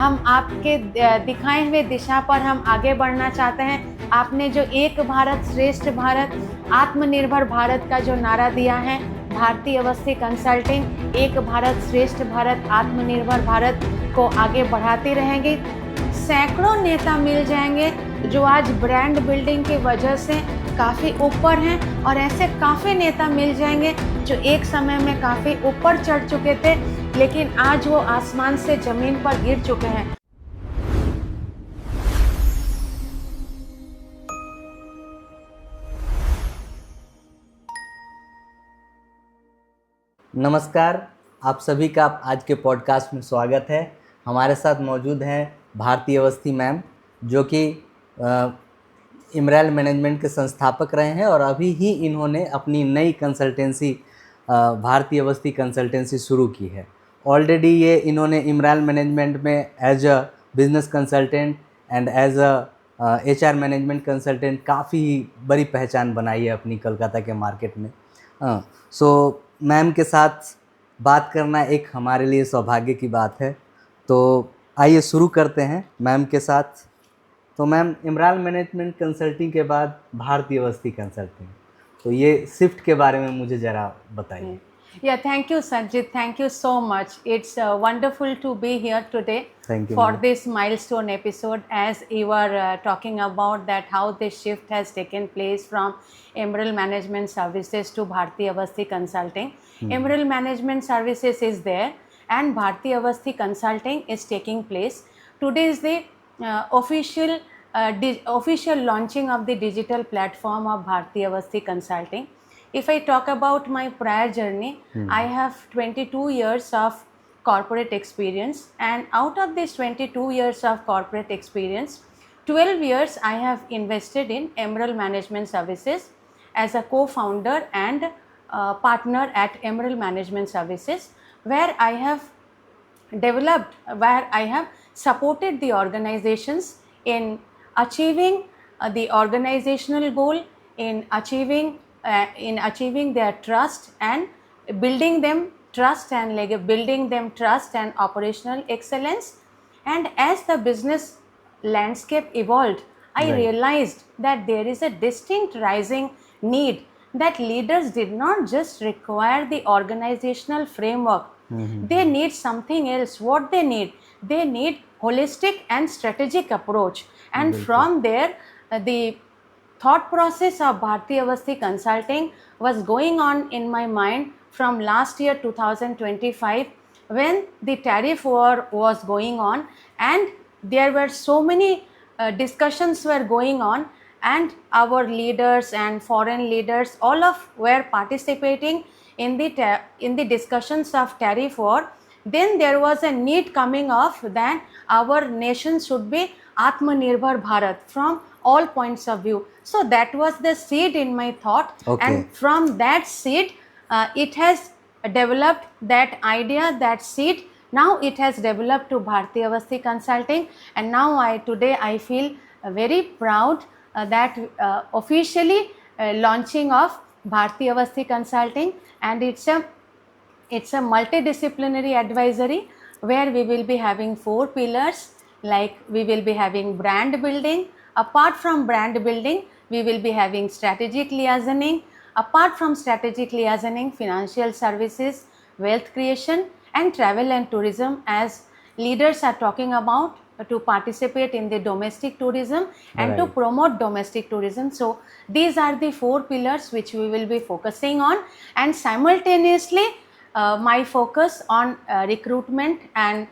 हम आपके दिखाए हुए दिशा पर हम आगे बढ़ना चाहते हैं। आपने जो एक भारत श्रेष्ठ भारत, आत्मनिर्भर भारत का जो नारा दिया है, भारती अवस्थी कंसल्टिंग एक भारत श्रेष्ठ भारत, आत्मनिर्भर भारत को आगे बढ़ाते रहेंगे। सैकड़ों नेता मिल जाएंगे जो आज ब्रांड बिल्डिंग की वजह से काफ़ी ऊपर हैं, और ऐसे काफ़ी नेता मिल जाएंगे जो एक समय में काफ़ी ऊपर चढ़ चुके थे, लेकिन आज वो आसमान से जमीन पर गिर चुके हैं। नमस्कार, आप सभी का आज के पॉडकास्ट में स्वागत है। हमारे साथ मौजूद हैं भारती अवस्थी मैम, जो कि इमराल मैनेजमेंट के संस्थापक रहे हैं और अभी ही इन्होंने अपनी नई कंसल्टेंसी भारती अवस्थी कंसल्टेंसी शुरू की है। ऑलरेडी ये इन्होंने इमराल मैनेजमेंट में as a business consultant and as a HR management consultant काफ़ी बड़ी पहचान बनाई है अपनी कोलकाता के मार्केट में। सो मैम के साथ बात करना एक हमारे लिए सौभाग्य की बात है। तो आइए शुरू करते हैं मैम के साथ। तो मैम, इमराल मैनेजमेंट कंसल्टिंग के बाद भारती अवस्थी कंसल्टिंग, तो ये शिफ्ट के बारे में मुझे ज़रा बताइए। Yeah, thank you, Sanjit. Thank you so much. It's wonderful to be here today Thank you, for ma'am. this milestone episode. As you were talking about that, how this shift has taken place from Emerald Management Services to Bharti Avasthi Consulting. Emerald Management Services is there, and Bharti Avasthi Consulting is taking place. Today is the official launching of the digital platform of Bharti Avasthi Consulting. If I talk about my prior journey, I have 22 years of corporate experience, and out of this 22 years of corporate experience, 12 years I have invested in Emerald Management Services as a co-founder and partner at Emerald Management Services, where I have supported the organizations in achieving the organizational goal, in achieving their trust and building them trust and operational excellence. And as the business landscape evolved, I realized that there is a distinct rising need that leaders did not just require the organizational framework. They need something else. What they need? They need holistic and strategic approach. And from there, the thought process of Bharti Avasthi Consulting was going on in my mind from last year 2025, when the tariff war was going on, and there were so many discussions were going on, and our leaders and foreign leaders all of were participating in the discussions of tariff war. Then there was a need coming of that our nation should be Atmanirbhar Bharat from all points of view. So that was the seed in my thought. Okay. And from that seed, it has developed that idea, that seed. Now it has developed to Bharti Avasthi Consulting, and now today I feel very proud that officially launching of Bharti Avasthi Consulting, and it's a multidisciplinary advisory where we will be having 4 pillars, like we will be having brand building. Apart from brand building, we will be having strategic liaisoning. Apart from strategic liaisoning, financial services, wealth creation, and travel and tourism, as leaders are talking about to participate in the domestic tourism and to promote domestic tourism. So these are the 4 pillars which we will be focusing on, and simultaneously my focus on recruitment and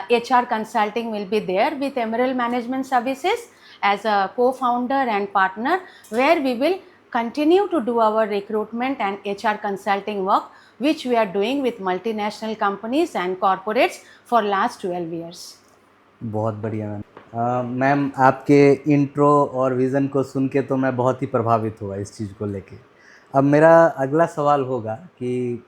HR consulting will be there with Emerald Management Services as a co-founder and partner, where we will continue to do our recruitment and HR consulting work, which we are doing with multinational companies and corporates for last 12 years. बहुत बढ़िया ma'am. Ma'am, आपके intro और vision को सुन के तो मैं बहुत ही प्रभावित हुआ इस चीज़ को लेके। अब मेरा अगला सवाल होगा कि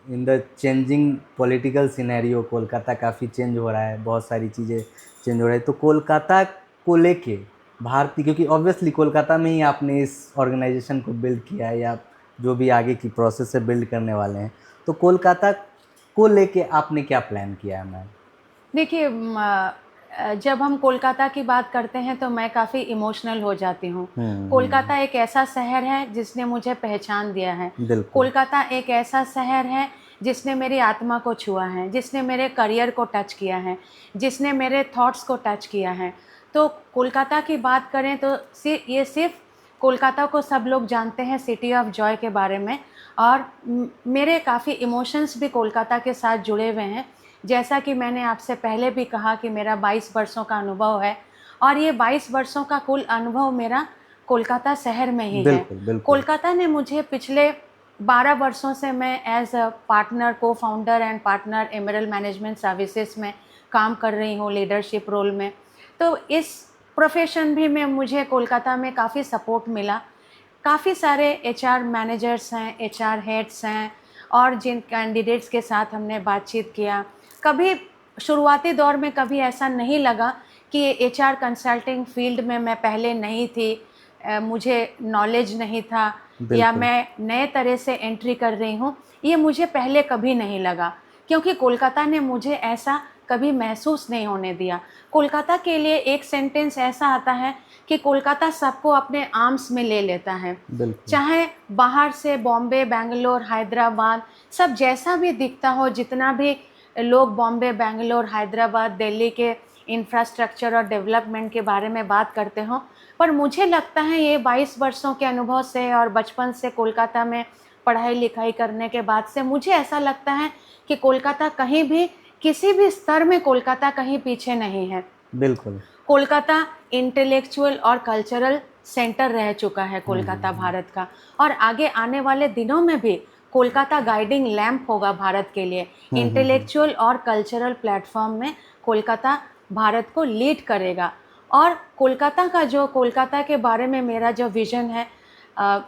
in the changing political scenario Kolkata काफ़ी चेंज हो रहा है, बहुत सारी चीज़ें चेंज हो रही है, तो कोलकाता को लेके भारती, क्योंकि ऑब्वियसली कोलकाता में ही आपने इस ऑर्गेनाइजेशन को बिल्ड किया है या जो भी आगे की प्रोसेस से बिल्ड करने वाले हैं, तो कोलकाता को लेके आपने क्या प्लान किया है मैम? देखिए, जब हम कोलकाता की बात करते हैं तो मैं काफ़ी इमोशनल हो जाती हूँ। कोलकाता एक ऐसा शहर है जिसने मुझे पहचान दिया है। बिल्कुल। कोलकाता एक ऐसा शहर है जिसने मेरी आत्मा को छुआ है, जिसने मेरे करियर को टच किया है, जिसने मेरे थॉट्स को टच किया है। तो कोलकाता की बात करें तो ये सिर्फ कोलकाता को सब लोग जानते हैं सिटी ऑफ जॉय के बारे में, और मेरे काफ़ी इमोशंस भी कोलकाता के साथ जुड़े हुए हैं। जैसा कि मैंने आपसे पहले भी कहा कि मेरा 22 वर्षों का अनुभव है, और ये 22 वर्षों का कुल अनुभव मेरा कोलकाता शहर में ही है। बिल्कुल, बिल्कुल। कोलकाता ने मुझे पिछले 12 वर्षों से मैं एज अ पार्टनर, को founder and partner emerald management services में काम कर रही हूँ, लीडरशिप रोल में। तो इस प्रोफेशन भी में मुझे कोलकाता में काफ़ी सपोर्ट मिला। काफ़ी सारे एचआर मैनेजर्स हैं, एचआर हेड्स हैं, और जिन कैंडिडेट्स के साथ हमने बातचीत किया, कभी शुरुआती दौर में कभी ऐसा नहीं लगा कि एचआर कंसल्टिंग फील्ड में मैं पहले नहीं थी, मुझे नॉलेज नहीं था, या बिल्कुल। मैं नए तरह से एंट्री कर रही हूँ, ये मुझे पहले कभी नहीं लगा, क्योंकि कोलकाता ने मुझे ऐसा कभी महसूस नहीं होने दिया। कोलकाता के लिए एक सेंटेंस ऐसा आता है कि कोलकाता सबको अपने आर्म्स में ले लेता है। बिल्कुल। चाहे बाहर से बॉम्बे, बेंगलोर, हैदराबाद, सब जैसा भी दिखता हो, जितना भी लोग बॉम्बे, बेंगलोर, हैदराबाद, दिल्ली के इंफ्रास्ट्रक्चर और डेवलपमेंट के बारे में बात करते हों, पर मुझे लगता है ये 22 वर्षों के अनुभव से और बचपन से कोलकाता में पढ़ाई लिखाई करने के बाद से मुझे ऐसा लगता है कि कोलकाता कहीं भी, किसी भी स्तर में कोलकाता कहीं पीछे नहीं है। बिल्कुल। कोलकाता इंटेलेक्चुअल और कल्चरल सेंटर रह चुका है कोलकाता भारत का, और आगे आने वाले दिनों में भी कोलकाता गाइडिंग लैंप होगा भारत के लिए। इंटेलेक्चुअल और कल्चरल प्लेटफॉर्म में कोलकाता भारत को लीड करेगा। और कोलकाता के बारे में मेरा जो विज़न है,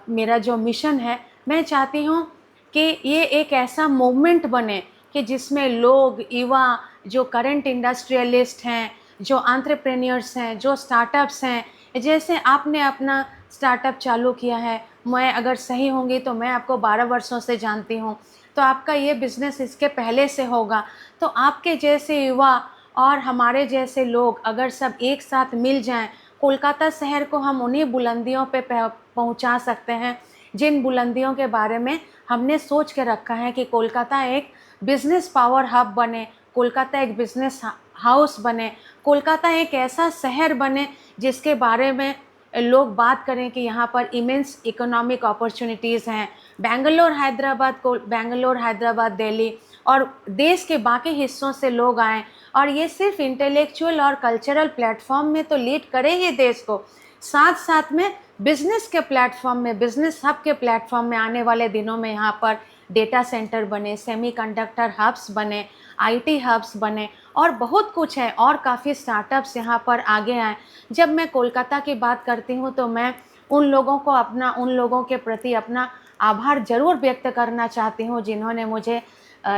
मेरा जो मिशन है, मैं चाहती हूँ कि ये एक ऐसा मूवमेंट बने कि जिसमें लोग, युवा, जो करंट इंडस्ट्रियलिस्ट हैं, जो एंटरप्रेन्योर्स हैं, जो स्टार्टअप्स हैं, जैसे आपने अपना स्टार्टअप चालू किया है, मैं अगर सही होंगी तो मैं आपको 12 वर्षों से जानती हूँ, तो आपका ये बिज़नेस इसके पहले से होगा। तो आपके जैसे युवा और हमारे जैसे लोग अगर सब एक साथ मिल जाएं, कोलकाता शहर को हम उन्हीं बुलंदियों पे पहुंचा सकते हैं जिन बुलंदियों के बारे में हमने सोच के रखा है कि कोलकाता एक बिज़नेस पावर हब बने, कोलकाता एक बिज़नेस हाउस बने, कोलकाता एक ऐसा शहर बने जिसके बारे में लोग बात करें कि यहाँ पर इमेंस इकोनॉमिक अपॉर्चुनिटीज़ हैं। बेंगलोर, हैदराबाद, दिल्ली और देश के बाकी हिस्सों से लोग आएँ, और ये सिर्फ इंटेलेक्चुअल और कल्चरल प्लेटफॉर्म में तो लीड करे ही देश को, साथ साथ में बिज़नेस के प्लेटफॉर्म में, बिज़नेस हब के प्लेटफॉर्म में आने वाले दिनों में यहाँ पर डेटा सेंटर बने, सेमीकंडक्टर हब्स बने, आईटी हब्स बने, और बहुत कुछ है, और काफ़ी स्टार्टअप्स यहाँ पर आगे आए। जब मैं कोलकाता की बात करती हूँ तो मैं उन लोगों के प्रति अपना आभार ज़रूर व्यक्त करना चाहती हूँ जिन्होंने मुझे,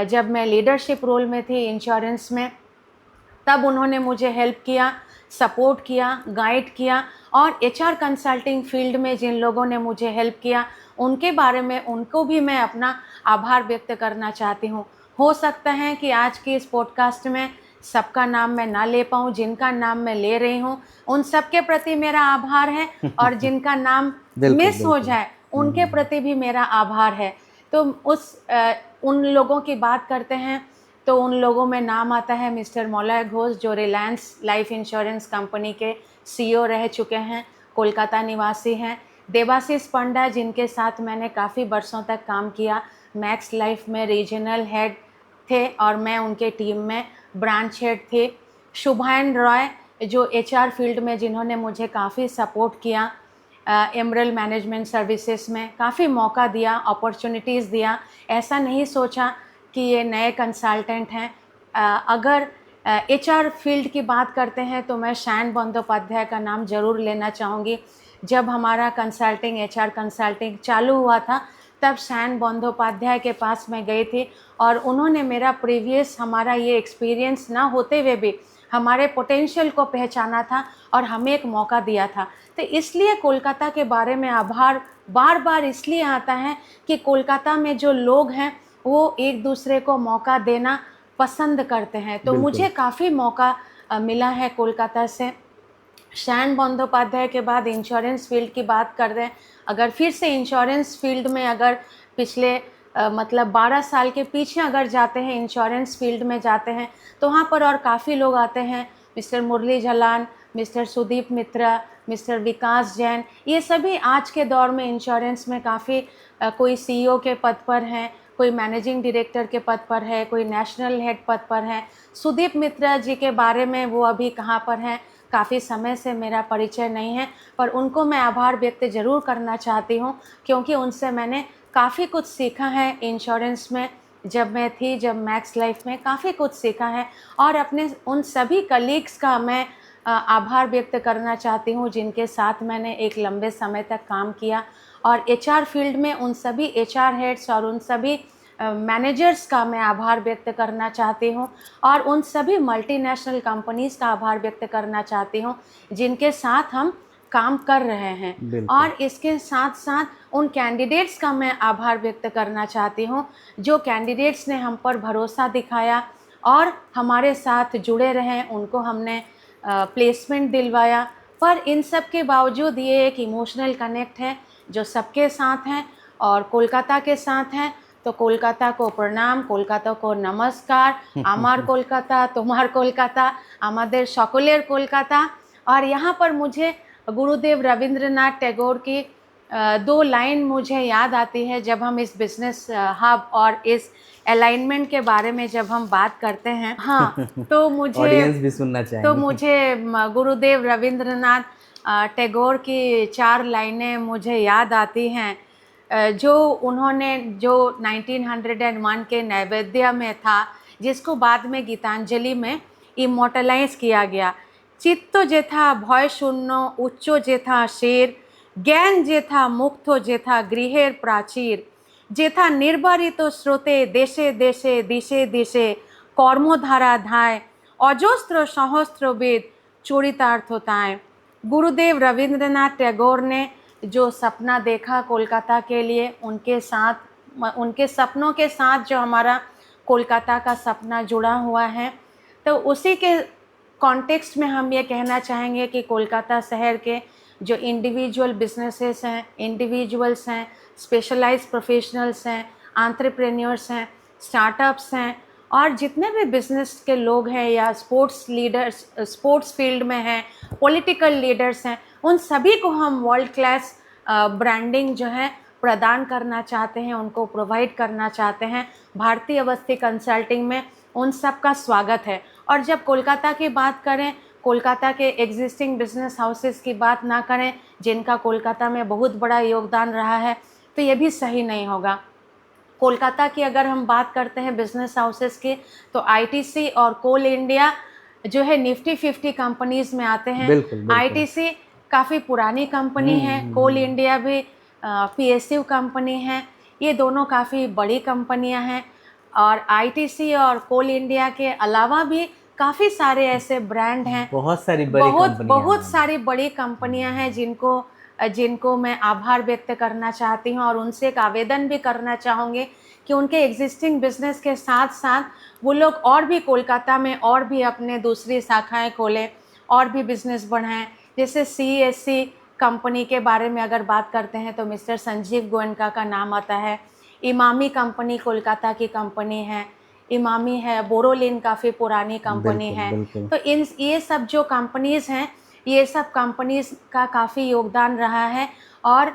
जब मैं लीडरशिप रोल में थी इंश्योरेंस में, तब उन्होंने मुझे हेल्प किया, सपोर्ट किया, गाइड किया, और एचआर कंसल्टिंग फील्ड में जिन लोगों ने मुझे हेल्प किया, उनके बारे में उनको भी मैं अपना आभार व्यक्त करना चाहती हूँ। हो सकता है कि आज की इस पॉडकास्ट में सबका नाम मैं ना ले पाऊँ, जिनका नाम मैं ले रही हूँ उन सब के प्रति मेरा आभार है, और जिनका नाम बिल्कुल, मिस हो बिल्कुल। जाए उनके प्रति भी मेरा आभार है। तो उन लोगों की बात करते हैं तो उन लोगों में नाम आता है मिस्टर मौलय घोष, जो रिलायंस लाइफ इंश्योरेंस कंपनी के सीईओ रह चुके हैं, कोलकाता निवासी हैं। देवाशीष पंडा, जिनके साथ मैंने काफ़ी वर्षों तक काम किया, मैक्स लाइफ में रीजनल हेड थे और मैं उनके टीम में ब्रांच हेड थी। शुभायन रॉय, जो एचआर फील्ड में जिन्होंने मुझे काफ़ी सपोर्ट किया, एमरल्ड मैनेजमेंट सर्विसेज में काफ़ी मौका दिया, अपॉर्चुनिटीज़ दिया, ऐसा नहीं सोचा कि ये नए कंसल्टेंट हैं। अगर एचआर फील्ड की बात करते हैं तो मैं शैन बंदोपाध्याय का नाम ज़रूर लेना चाहूँगी। जब हमारा कंसल्टिंग, एचआर कंसल्टिंग चालू हुआ था, तब शैन बंदोपाध्याय के पास मैं गई थी, और उन्होंने मेरा प्रीवियस, हमारा ये एक्सपीरियंस ना होते हुए भी हमारे पोटेंशियल को पहचाना था और हमें एक मौका दिया था। तो इसलिए कोलकाता के बारे में आभार बार बार इसलिए आता है कि कोलकाता में जो लोग हैं वो एक दूसरे को मौका देना पसंद करते हैं। तो बिल्कुल। मुझे काफ़ी मौका मिला है कोलकाता से। श्याम बंदोपाध्याय के बाद इंश्योरेंस फील्ड की बात कर रहे हैं, अगर फिर से इंश्योरेंस फील्ड में अगर पिछले मतलब 12 साल के पीछे अगर जाते हैं, इंश्योरेंस फील्ड में जाते हैं, तो वहाँ पर और काफ़ी लोग आते हैं। मिस्टर मुरली झलान, मिस्टर सुदीप मित्रा, मिस्टर विकास जैन, ये सभी आज के दौर में इंश्योरेंस में काफ़ी कोई सीईओ के पद पर हैं, कोई मैनेजिंग डायरेक्टर के पद पर है, कोई नेशनल हेड पद पर है। सुदीप मित्रा जी के बारे में वो अभी कहाँ पर हैं, काफ़ी समय से मेरा परिचय नहीं है, पर उनको मैं आभार व्यक्त ज़रूर करना चाहती हूँ, क्योंकि उनसे मैंने काफ़ी कुछ सीखा है इंश्योरेंस में। जब मैक्स लाइफ में काफ़ी कुछ सीखा है, और अपने उन सभी कलीग्स का मैं आभार व्यक्त करना चाहती हूँ जिनके साथ मैंने एक लंबे समय तक काम किया। और एचआर फील्ड में उन सभी एचआर हेड्स और उन सभी मैनेजर्स का मैं आभार व्यक्त करना चाहती हूँ, और उन सभी मल्टीनेशनल कंपनीज़ का आभार व्यक्त करना चाहती हूँ जिनके साथ हम काम कर रहे हैं। बिल्कुल। और इसके साथ साथ उन कैंडिडेट्स का मैं आभार व्यक्त करना चाहती हूँ जो कैंडिडेट्स ने हम पर भरोसा दिखाया और हमारे साथ जुड़े रहें, उनको हमने प्लेसमेंट दिलवाया। पर इन सब के बावजूद ये एक इमोशनल कनेक्ट है जो सबके साथ हैं और कोलकाता के साथ हैं। तो कोलकाता को प्रणाम, कोलकाता को नमस्कार, आमार कोलकाता, तुम्हार कोलकाता, आमादेर सकलेर कोलकाता। और यहाँ पर मुझे गुरुदेव रविंद्रनाथ टैगोर की 2 लाइन मुझे याद आती है जब हम इस बिज़नेस हब और इस अलाइनमेंट के बारे में जब हम बात करते हैं। हाँ, तो ऑडियंस भी सुनना चाहेंगे। मुझे गुरुदेव रविंद्रनाथ टैगोर की 4 लाइनें मुझे याद आती हैं, जो उन्होंने जो 1901 के नैवेद्य में था, जिसको बाद में गीतांजलि में इमोर्टलाइज किया गया। चित्त जेथा भय शून्य उच्च जेथा शेर, ज्ञान जेथा मुक्त जेथा गृहेर प्राचीर, जेथा निर्बारित स्रोते देशे देशे दिशे दिशे কর্মধারা ধায় অজস্র সহস্র বেদ चरितार्थताएं। गुरुदेव रविंद्रनाथ टैगोर ने जो सपना देखा कोलकाता के लिए, उनके सपनों के साथ जो हमारा कोलकाता का सपना जुड़ा हुआ है, तो उसी के कॉन्टेक्स्ट में हम ये कहना चाहेंगे कि कोलकाता शहर के जो इंडिविजुअल बिजनेसेस हैं, इंडिविजुअल्स हैं, स्पेशलाइज्ड प्रोफेशनल्स हैं, एंटरप्रेन्योर्स हैं, स्टार्टअप्स हैं, और जितने भी बिज़नेस के लोग हैं या स्पोर्ट्स लीडर्स, स्पोर्ट्स फील्ड में हैं, पॉलिटिकल लीडर्स हैं, उन सभी को हम वर्ल्ड क्लास ब्रांडिंग जो है प्रदान करना चाहते हैं, उनको प्रोवाइड करना चाहते हैं। भारतीय अवस्थी कंसल्टिंग में उन सब का स्वागत है। और जब कोलकाता की बात करें, कोलकाता के एग्जिस्टिंग बिजनेस हाउसेस की बात ना करें जिनका कोलकाता में बहुत बड़ा योगदान रहा है, तो ये भी सही नहीं होगा। कोलकाता की अगर हम बात करते हैं बिजनेस हाउसेस की, तो आईटीसी और कोल इंडिया जो है निफ्टी 50 कंपनीज में आते हैं। बिल्कुल। आईटीसी काफ़ी पुरानी कंपनी है, कोल इंडिया भी पीएसयू कंपनी है, ये दोनों काफ़ी बड़ी कंपनियां हैं। और आईटीसी और कोल इंडिया के अलावा भी काफ़ी सारे ऐसे ब्रांड हैं, बहुत सारी बड़ी कंपनियां हैं जिनको मैं आभार व्यक्त करना चाहती हूँ, और उनसे एक आवेदन भी करना चाहूँगी कि उनके एग्जिस्टिंग बिजनेस के साथ साथ वो लोग और भी कोलकाता में और भी अपने दूसरी शाखाएं खोलें और भी बिजनेस बढ़ाएं। जैसे सीएससी कंपनी के बारे में अगर बात करते हैं तो मिस्टर संजीव गोयनका का नाम आता है। इमामी कंपनी कोलकाता की कंपनी है, इमामी है, बोरोलिन काफ़ी पुरानी कंपनी है। तो ये सब जो कंपनीज़ हैं, ये सब कंपनीज़ का काफ़ी योगदान रहा है। और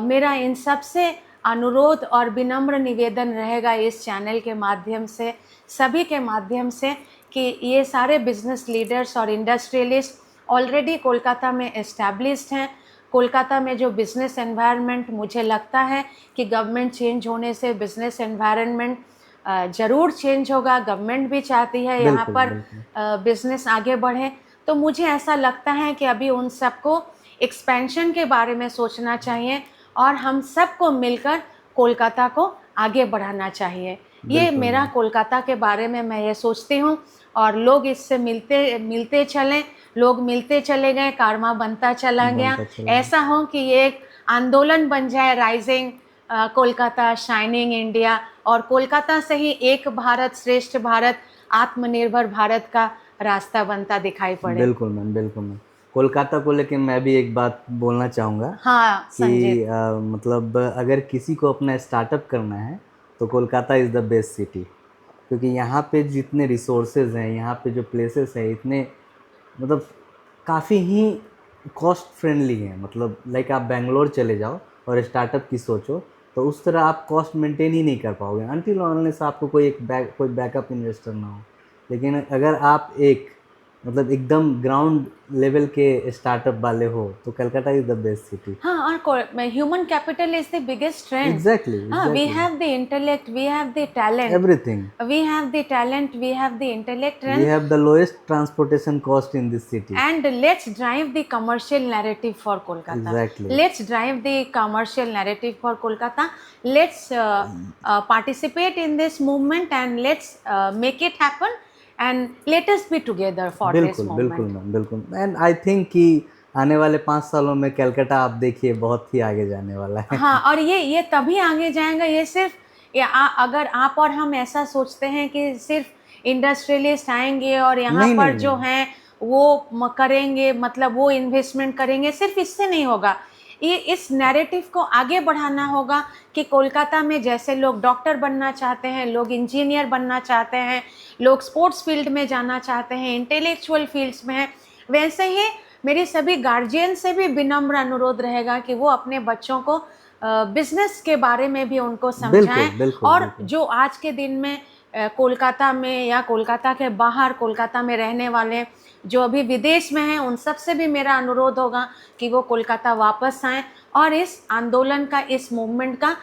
मेरा इन सब से अनुरोध और विनम्र निवेदन रहेगा इस चैनल के माध्यम से, सभी के माध्यम से, कि ये सारे बिजनेस लीडर्स और इंडस्ट्रियलिस्ट ऑलरेडी कोलकाता में एस्टैब्लिश्ड हैं। कोलकाता में जो बिज़नेस एनवायरनमेंट, मुझे लगता है कि गवर्नमेंट चेंज होने से बिज़नेस एनवायरनमेंट ज़रूर चेंज होगा। गवर्नमेंट भी चाहती है यहाँ पर बिज़नेस आगे बढ़े। तो मुझे ऐसा लगता है कि अभी उन सबको एक्सपेंशन के बारे में सोचना चाहिए और हम सबको मिलकर कोलकाता को आगे बढ़ाना चाहिए। ये मेरा कोलकाता के बारे में मैं ये सोचती हूँ। और लोग इससे मिलते चलें, लोग मिलते चले गए, कारमा बनता चला गया। ऐसा हो कि ये एक आंदोलन बन जाए, राइजिंग कोलकाता, शाइनिंग इंडिया, और कोलकाता से ही एक भारत श्रेष्ठ भारत, आत्मनिर्भर भारत का रास्ता बनता दिखाई पड़े। बिल्कुल मैम, बिल्कुल मैम। कोलकाता को लेकिन मैं भी एक बात बोलना चाहूँगा हाँ संजीत। कि मतलब अगर किसी को अपना स्टार्टअप करना है तो Kolkata is the best city, क्योंकि यहाँ पे जितने रिसोर्सेज हैं, यहाँ पे जो प्लेसेस हैं, इतने मतलब काफ़ी ही कॉस्ट फ्रेंडली हैं। मतलब लाइक आप बेंगलोर चले जाओ और स्टार्टअप की सोचो तो उस तरह आप कॉस्ट मेंटेन ही नहीं कर पाओगे अनटिल अनलेस आपको कोई बैकअप इन्वेस्टर ना हो। लेकिन अगर आप एक मतलब एकदम ग्राउंड लेवल के स्टार्टअप वाले हो तो Calcutta is the best city. हाँ, और human capital is the biggest strength. Exactly, हाँ, we exactly, have the intellect, we have the talent, everything. we have the talent, we have the intellect, we have the lowest transportation cost in this city. and let's drive the commercial narrative for Kolkata. Exactly. Let's drive the commercial narrative for Kolkata. Let's participate in this movement and let's make it happen and let us be together for this बिल्कुल बिल्कुल movement. Ma'am, बिल्कुल। And I think कि आने वाले 5 सालों में कलकत्ता आप देखिए बहुत ही आगे जाने वाला है। हाँ, और ये तभी आगे जाएगा, ये सिर्फ अगर आप और हम ऐसा सोचते हैं कि सिर्फ इंडस्ट्रियलिस्ट आएंगे और यहाँ नहीं, पर नहीं, जो नहीं। हैं वो करेंगे, मतलब वो इन्वेस्टमेंट करेंगे, सिर्फ इससे नहीं होगा। ये इस नैरेटिव को आगे बढ़ाना होगा कि कोलकाता में जैसे लोग डॉक्टर बनना चाहते हैं, लोग इंजीनियर बनना चाहते हैं, लोग स्पोर्ट्स फील्ड में जाना चाहते हैं, इंटेलेक्चुअल फील्ड्स में हैं, वैसे ही मेरी सभी गार्जियन से भी विनम्र अनुरोध रहेगा कि वो अपने बच्चों को बिजनेस के बारे में भी उनको समझाएं। बिल्कुल, बिल्कुल, और बिल्कुल। जो आज के दिन में कोलकाता में या कोलकाता के बाहर कोलकाता में रहने वाले जो अभी विदेश में हैं, उन सब से भी मेरा अनुरोध होगा कि वो कोलकाता वापस आएं और इस आंदोलन का, इस मूवमेंट का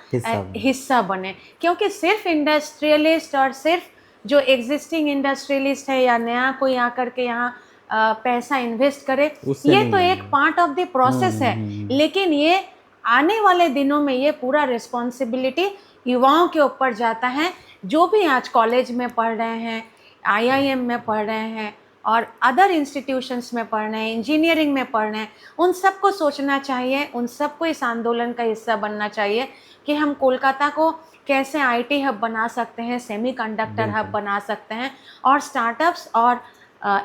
हिस्सा बने। क्योंकि सिर्फ इंडस्ट्रियलिस्ट और सिर्फ जो एग्जिस्टिंग इंडस्ट्रियलिस्ट है या नया कोई आकर के यहाँ पैसा इन्वेस्ट करे, उससे ये नहीं तो एक बनेगा। पार्ट ऑफ द प्रोसेस है, लेकिन ये आने वाले दिनों में ये पूरा रिस्पॉन्सिबिलिटी युवाओं के ऊपर जाता है, जो भी आज कॉलेज में पढ़ रहे हैं, आईआईएम में पढ़ रहे हैं और अदर इंस्टीट्यूशंस में पढ़ रहे हैं, इंजीनियरिंग में पढ़ रहे हैं। उन सबको सोचना चाहिए, उन सबको इस आंदोलन का हिस्सा बनना चाहिए कि हम कोलकाता को कैसे आईटी हब बना सकते हैं, सेमीकंडक्टर हब बना सकते हैं, और स्टार्टअप्स और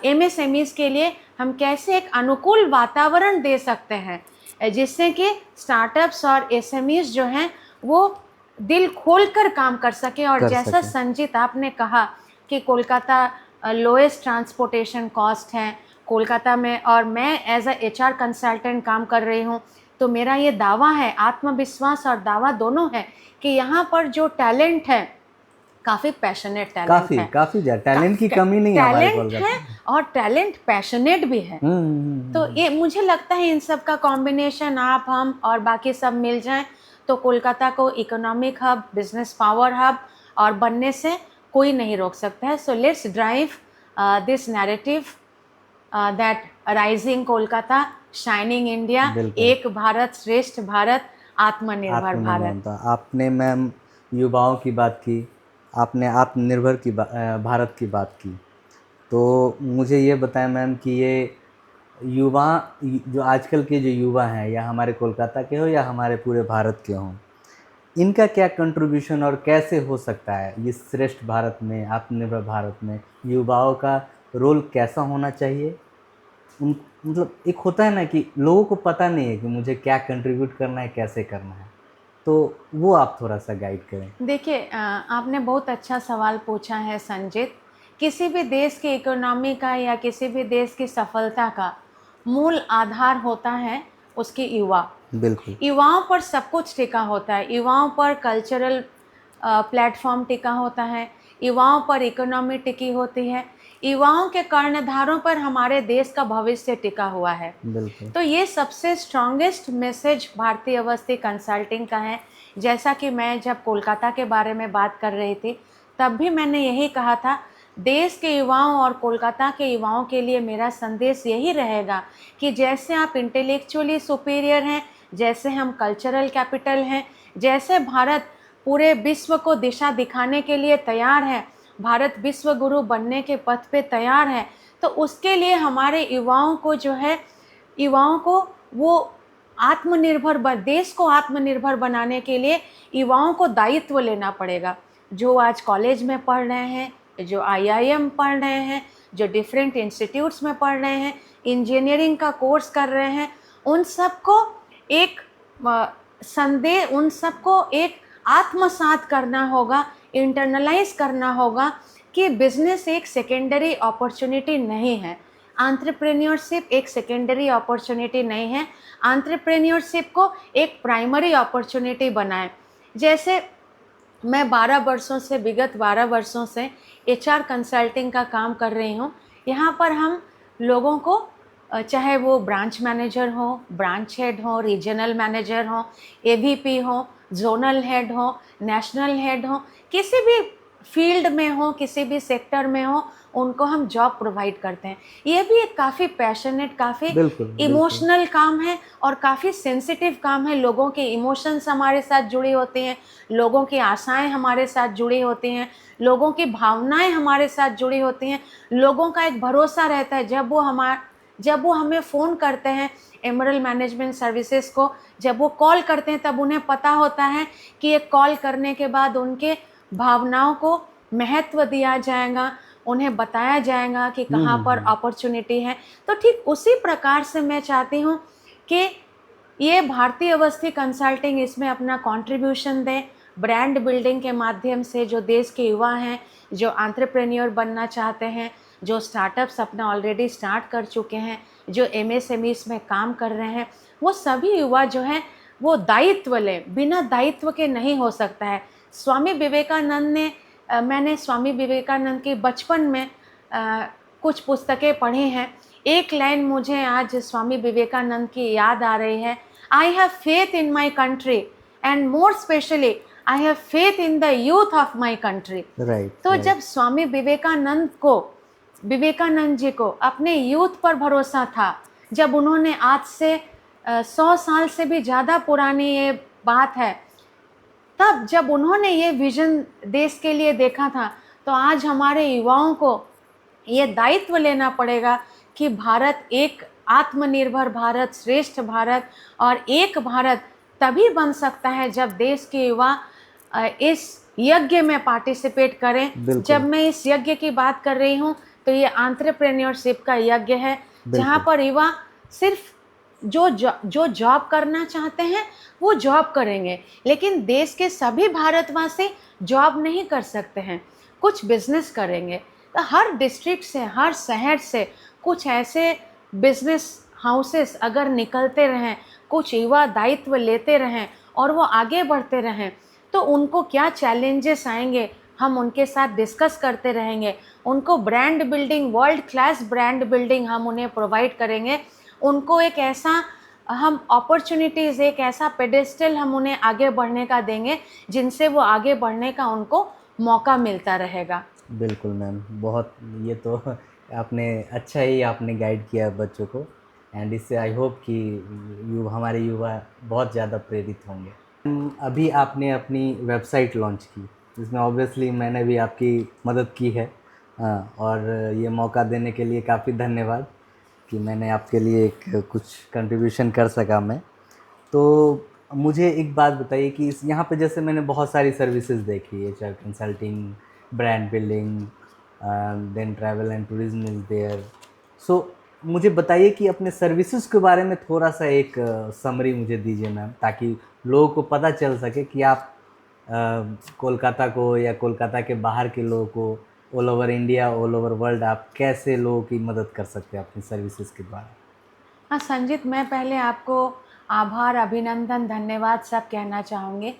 एमएसएमईज के लिए हम कैसे एक अनुकूल वातावरण दे सकते हैं, जिससे कि स्टार्टअप्स और एसएमईज जो हैं वो दिल खोलकर काम कर सके। और जैसा संजीत आपने कहा कि कोलकाता लोएस्ट ट्रांसपोर्टेशन कॉस्ट है कोलकाता में, और मैं एज अ एचआर कंसल्टेंट काम कर रही हूँ, तो मेरा ये दावा है, आत्मविश्वास और दावा दोनों है कि यहाँ पर जो टैलेंट है, काफ़ी पैशनेट टैलेंट है, काफी ज्यादा टैलेंट की कमी नहीं है हमारे टैलेंट कोलकाता है और टैलेंट पैशनेट भी है। तो ये मुझे लगता है इन सब का कॉम्बिनेशन आप, हम और बाकी सब मिल जाएं तो कोलकाता को economic hub, business power hub और बनने से कोई नहीं रोक सकता है। So let's drive this narrative that rising Kolkata, shining India, एक भारत श्रेष्ठ भारत, आत्मनिर्भर भारत। आपने मैम युवाओं की बात की, आपने आत्मनिर्भर की भारत की बात की, तो मुझे ये बताएं मैम कि ये युवा जो आजकल के जो युवा हैं, या हमारे कोलकाता के हो या हमारे पूरे भारत के हों, इनका क्या कंट्रीब्यूशन और कैसे हो सकता है ये श्रेष्ठ भारत में, आत्मनिर्भर भारत में युवाओं का रोल कैसा होना चाहिए? उन मतलब एक होता है ना कि लोगों को पता नहीं है कि मुझे क्या कंट्रीब्यूट करना है, कैसे करना है, तो वो आप थोड़ा सा गाइड करें। देखिए, आपने बहुत अच्छा सवाल पूछा है संजीत। किसी भी देश की इकोनॉमी का या किसी भी देश की सफलता का मूल आधार होता है उसके युवा। बिल्कुल। युवाओं पर सब कुछ टिका होता है, युवाओं पर कल्चरल प्लेटफॉर्म टिका होता है, युवाओं पर इकोनॉमी टिकी होती है, युवाओं के कर्णधारों पर हमारे देश का भविष्य टिका हुआ है। बिल्कुल। तो ये सबसे स्ट्रॉन्गेस्ट मैसेज भारतीय अवस्थी कंसल्टिंग का है। जैसा कि मैं जब कोलकाता के बारे में बात कर रही थी, तब भी मैंने यही कहा था, देश के युवाओं और कोलकाता के युवाओं के लिए मेरा संदेश यही रहेगा कि जैसे आप इंटेलेक्चुअली सुपीरियर हैं, जैसे हम कल्चरल कैपिटल हैं, जैसे भारत पूरे विश्व को दिशा दिखाने के लिए तैयार है, भारत विश्व गुरु बनने के पथ पे तैयार है, तो उसके लिए हमारे युवाओं को जो है, युवाओं को वो आत्मनिर्भर देश को आत्मनिर्भर बनाने के लिए युवाओं को दायित्व लेना पड़ेगा। जो आज कॉलेज में पढ़ रहे हैं, जो आईआईएम पढ़ रहे हैं, जो डिफरेंट इंस्टीट्यूट्स में पढ़ रहे हैं, इंजीनियरिंग का कोर्स कर रहे हैं, उन सबको एक संदेह, उन सबको एक आत्मसात करना होगा, इंटरनलाइज करना होगा कि बिजनेस एक सेकेंडरी अपॉर्चुनिटी नहीं है, एंटरप्रेन्योरशिप एक सेकेंडरी अपॉर्चुनिटी नहीं है, एंटरप्रेन्योरशिप को एक प्राइमरी अपॉर्चुनिटी बनाएं। जैसे मैं विगत 12 वर्षों से HR कंसल्टिंग का काम कर रही हूँ। यहाँ पर हम लोगों को चाहे वो ब्रांच मैनेजर हो, ब्रांच हेड हो, रीजनल मैनेजर हो, AVP हो, जोनल हेड हो, नेशनल हेड हो, किसी भी फील्ड में हो, किसी भी सेक्टर में हो, उनको हम जॉब प्रोवाइड करते हैं। ये भी एक काफ़ी पैशनेट, काफ़ी इमोशनल काम है और काफ़ी सेंसिटिव काम है। लोगों के इमोशंस हमारे साथ जुड़ी होती हैं, लोगों की आशाएं हमारे साथ जुड़ी होती हैं, लोगों की भावनाएं हमारे साथ जुड़ी होती हैं, लोगों का एक भरोसा रहता है। जब वो हमें फ़ोन करते हैं एमरल्ड मैनेजमेंट सर्विसेज को, जब वो कॉल करते हैं, तब उन्हें पता होता है कि ये कॉल करने के बाद उनके भावनाओं को महत्व दिया जाएगा, उन्हें बताया जाएगा कि कहाँ पर अपॉर्चुनिटी है। तो ठीक उसी प्रकार से मैं चाहती हूँ कि ये भारतीय अवस्थी कंसल्टिंग इसमें अपना कंट्रीब्यूशन दें, ब्रांड बिल्डिंग के माध्यम से। जो देश के युवा हैं, जो एंटरप्रेन्योर बनना चाहते हैं, जो स्टार्टअप्स अपना ऑलरेडी स्टार्ट कर चुके हैं, जो MSMEs में काम कर रहे हैं, वो सभी युवा जो हैं वो दायित्व लें। बिना दायित्व के नहीं हो सकता है। स्वामी विवेकानंद ने मैंने स्वामी विवेकानंद की बचपन में कुछ पुस्तकें पढ़ी हैं। एक लाइन मुझे आज स्वामी विवेकानंद की याद आ रही है, I have faith in my country and more specially I have faith in the youth of my country. तो जब स्वामी विवेकानंद जी को अपने यूथ पर भरोसा था, जब उन्होंने आज से 100 साल से भी ज़्यादा पुरानी ये बात है, तब जब उन्होंने ये विज़न देश के लिए देखा था, तो आज हमारे युवाओं को ये दायित्व लेना पड़ेगा कि भारत एक आत्मनिर्भर भारत, श्रेष्ठ भारत और एक भारत तभी बन सकता है जब देश के युवा इस यज्ञ में पार्टिसिपेट करें। जब मैं इस यज्ञ की बात कर रही हूँ तो ये एंटरप्रेन्योरशिप का यज्ञ है, जहाँ पर युवा सिर्फ जो जॉब करना चाहते हैं वो जॉब करेंगे, लेकिन देश के सभी भारतवासी जॉब नहीं कर सकते हैं, कुछ बिजनेस करेंगे। तो हर डिस्ट्रिक्ट से, हर शहर से कुछ ऐसे बिजनेस हाउसेस अगर निकलते रहें, कुछ युवा दायित्व लेते रहें और वो आगे बढ़ते रहें, तो उनको क्या चैलेंजेस आएंगे हम उनके साथ डिस्कस करते रहेंगे। उनको brand building, world class brand building हम उन्हें प्रोवाइड करेंगे। उनको एक ऐसा हम अपॉर्चुनिटीज़, एक ऐसा पेडेस्टल हम उन्हें आगे बढ़ने का देंगे जिनसे वो आगे बढ़ने का उनको मौका मिलता रहेगा। बिल्कुल मैम, बहुत ये तो आपने अच्छा ही आपने गाइड किया बच्चों को, एंड इससे आई होप कि हमारे युवा बहुत ज़्यादा प्रेरित होंगे। अभी आपने अपनी वेबसाइट लॉन्च की, जिसमें ऑब्वियसली मैंने भी आपकी मदद की है, और ये मौका देने के लिए काफ़ी धन्यवाद कि मैंने आपके लिए एक कुछ कंट्रीब्यूशन कर सका मैं। तो मुझे एक बात बताइए कि यहाँ पे जैसे मैंने बहुत सारी सर्विसेज देखी, HR consulting, brand building, then travel and tourism is there. So मुझे बताइए कि अपने सर्विसेज के बारे में थोड़ा सा एक समरी मुझे दीजिए मैम, ताकि लोगों को पता चल सके कि आप कोलकाता को या कोलकाता के बाहर के लोगों को, all over India, all over world, आप कैसे लोगों की मदद कर सकते हैं अपनी सर्विसेज के द्वारा। हाँ संजीत, मैं पहले आपको आभार, अभिनंदन, धन्यवाद सब कहना चाहूँगी,